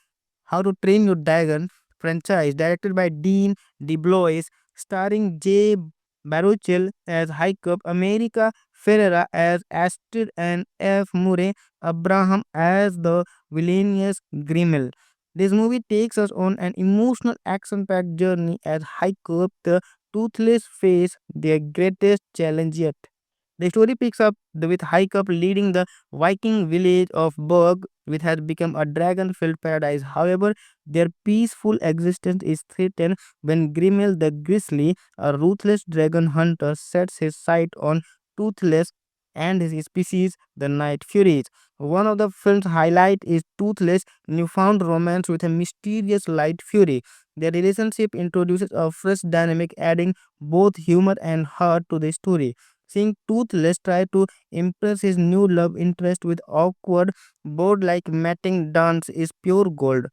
How to Train Your Dragon franchise, directed by Dean DeBlois, starring Jay Baruchel as Hiccup, America Ferrera as Astrid, and F. Murray Abraham as the villainous Grimmel. This movie takes us on an emotional action-packed journey as Hiccup, the toothless, face their greatest challenge yet. The story picks up with Hiccup leading the Viking village of Berg, which has become a dragon-filled paradise. However, their peaceful existence is threatened when Grimmel the Grizzly, a ruthless dragon hunter, sets his sight on Toothless and his species, the Night Furies. One of the film's highlights is Toothless' newfound romance with a mysterious Light Fury. Their relationship introduces a fresh dynamic, adding both humor and heart to the story. Seeing Toothless try to impress his new love interest with awkward, board like matting dance is pure gold.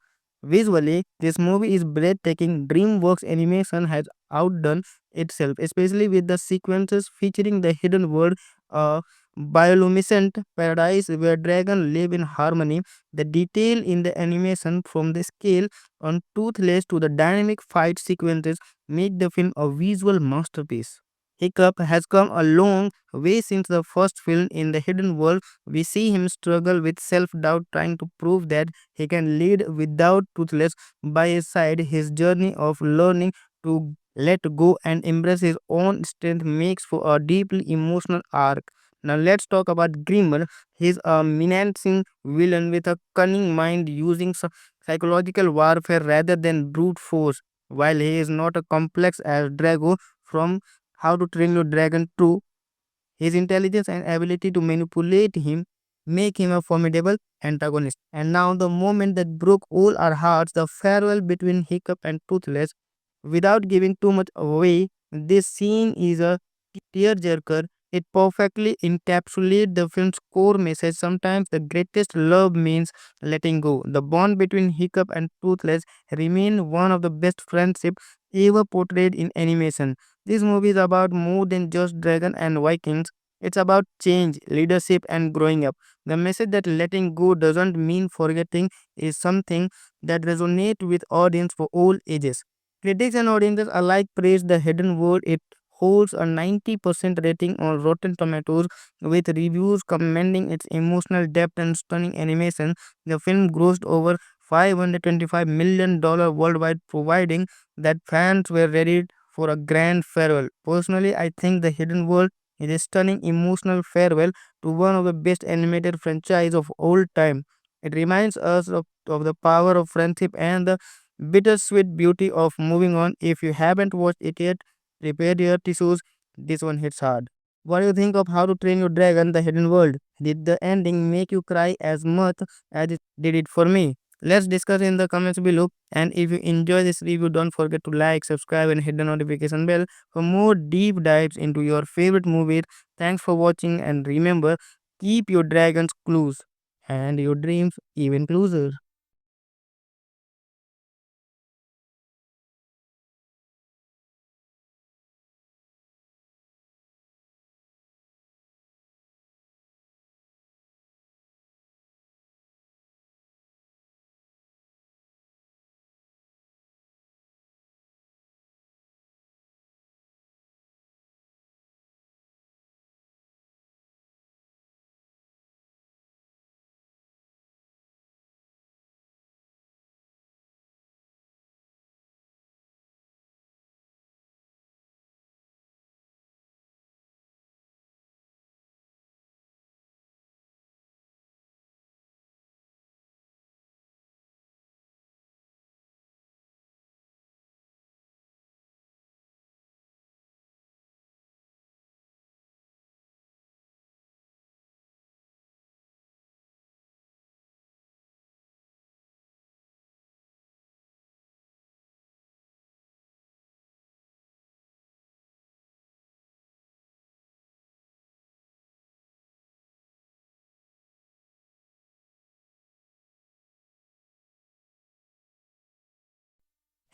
Visually, this movie is breathtaking. DreamWorks animation has outdone itself, especially with the sequences featuring the hidden world, a bioluminescent paradise where dragons live in harmony. The detail in the animation, from the scale on Toothless to the dynamic fight sequences, make the film a visual masterpiece. Hiccup has come a long way since the first film. In The Hidden World, we see him struggle with self doubt, trying to prove that he can lead without Toothless by his side. His journey of learning to let go and embrace his own strength makes for a deeply emotional arc. Now let's talk about Grimmer. He's a menacing villain with a cunning mind, using psychological warfare rather than brute force. While he is not as complex as Drago from How to Train Your Dragon 2, his intelligence and ability to manipulate him make him a formidable antagonist. And now, the moment that broke all our hearts, the farewell between Hiccup and Toothless. Without giving too much away, this scene is a tearjerker. It perfectly encapsulates the film's core message. Sometimes the greatest love means letting go. The bond between Hiccup and Toothless remains one of the best friendships ever portrayed in animation. This movie is about more than just dragon and Vikings. It's about change, leadership, and growing up. The message that letting go doesn't mean forgetting is something that resonates with audience for all ages. Critics and audiences alike praise The Hidden World. It holds a 90% rating on Rotten Tomatoes, with reviews commending its emotional depth and stunning animation. The film grossed over $525 million worldwide, providing that fans were ready for a grand farewell. Personally, I think The Hidden World is a stunning emotional farewell to one of the best animated franchise of all time. It reminds us of the power of friendship and the bittersweet beauty of moving on. If you haven't watched it yet, prepare your tissues. This one hits hard. What do you think of How to Train Your Dragon: The Hidden World? Did the ending make you cry as much as it did it for me? Let's discuss in the comments below. And if you enjoy this review, don't forget to like, subscribe, and hit the notification bell for more deep dives into your favorite movies. Thanks for watching, and remember, keep your dragons close and your dreams even closer.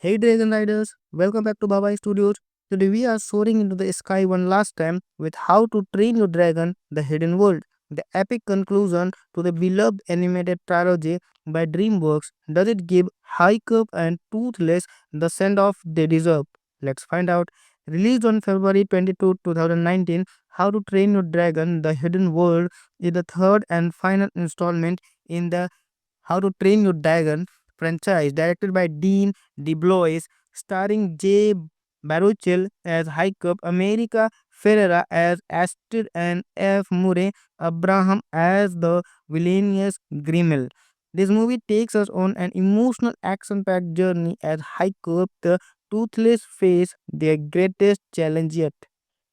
Hey Dragon Riders, welcome back to Baba Studios. Today we are soaring into the sky one last time with How to Train Your Dragon: The Hidden World, the epic conclusion to the beloved animated trilogy by DreamWorks. Does it give Hiccup and Toothless the send-off they deserve? Let's find out. Released on February 22, 2019, How to Train Your Dragon: The Hidden World is the third and final installment in the How to Train Your Dragon franchise, directed by Dean DeBlois, starring Jay Baruchel as Hiccup, America Ferrera as Astrid, and F. Murray Abraham as the villainous Grimmel. This movie takes us on an emotional action-packed journey as Hiccup, the toothless, face their greatest challenge yet.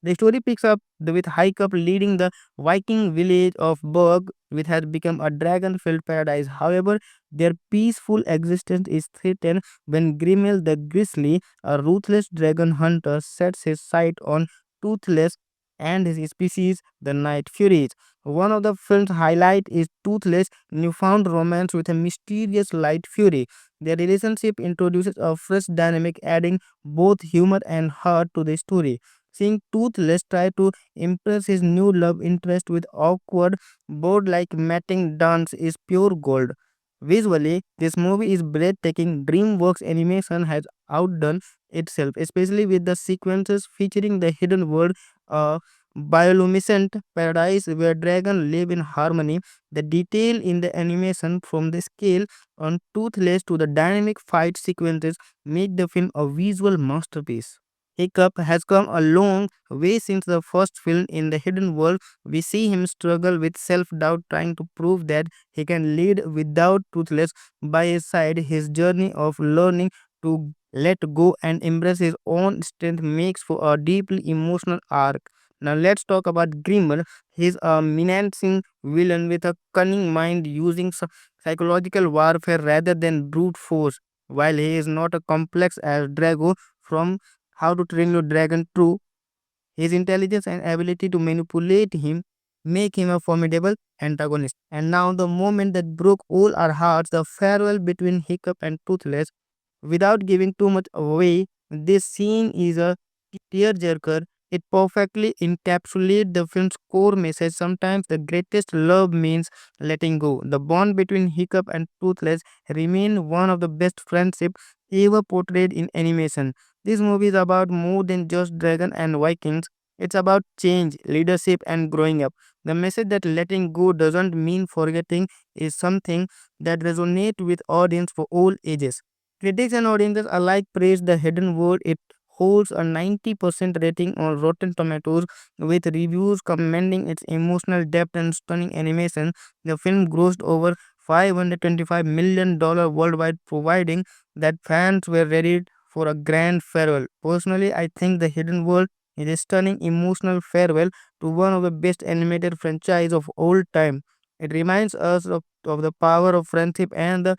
The story picks up with Hiccup leading the Viking village of Berg, which has become a dragon-filled paradise. However, their peaceful existence is threatened when Grimmel the Grizzly, a ruthless dragon hunter, sets his sight on Toothless and his species, the Night Furies. One of the film's highlights is Toothless' newfound romance with a mysterious Light Fury. Their relationship introduces a fresh dynamic, adding both humor and heart to the story. Seeing Toothless try to impress his new love interest with awkward, board like matting dance is pure gold. Visually, this movie is breathtaking. DreamWorks animation has outdone itself, especially with the sequences featuring the hidden world, a bioluminescent paradise where dragons live in harmony. The detail in the animation, from the scale on Toothless to the dynamic fight sequences, make the film a visual masterpiece. Hiccup has come a long way since the first film. In the hidden world, we see him struggle with self doubt, trying to prove that he can lead without Toothless by his side. His journey of learning to let go and embrace his own strength makes for a deeply emotional arc. Now let's talk about Grimmer. He's a menacing villain with a cunning mind, using psychological warfare rather than brute force. While he is not as complex as Drago from How to Train Your Dragon 2, his intelligence and ability to manipulate him make him a formidable antagonist. And now the moment that broke all our hearts, the farewell between Hiccup and Toothless. Without giving too much away, this scene is a tearjerker. It perfectly encapsulates the film's core message. Sometimes the greatest love means letting go. The bond between Hiccup and Toothless remain one of the best friendships ever portrayed in animation. This movie is about more than just dragon and Vikings. It's about change, leadership, and growing up. The message that letting go doesn't mean forgetting is something that resonates with audience for all ages. Critics and audiences alike praise The Hidden World. It holds a 90% rating on Rotten Tomatoes, with reviews commending its emotional depth and stunning animation. The film grossed over $525 million worldwide, providing that fans were ready for a grand farewell. Personally, I think The Hidden World is a stunning emotional farewell to one of the best animated franchise of all time. It reminds us of the power of friendship and the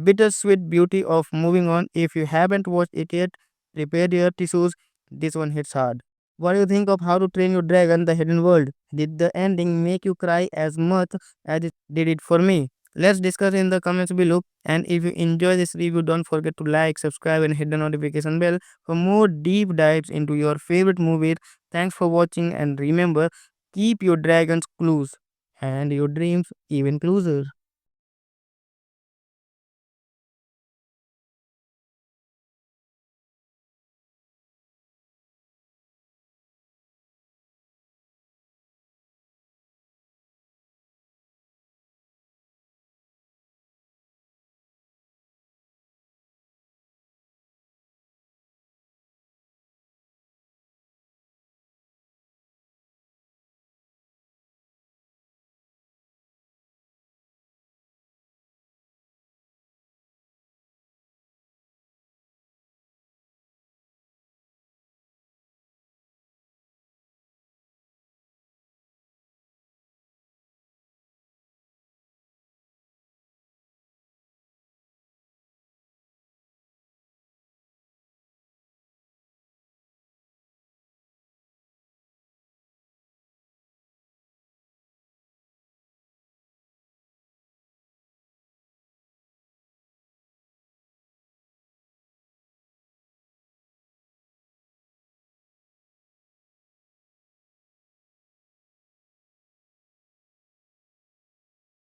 bittersweet beauty of moving on. If you haven't watched it yet, prepare your tissues. This one hits hard. What do you think of How to Train Your Dragon: The Hidden World? Did the ending make you cry as much as it did it for me? Let's discuss in the comments below. And if you enjoy this review, don't forget to like, subscribe, and hit the notification bell for more deep dives into your favorite movies. Thanks for watching, and remember, keep your dragons close and your dreams even closer.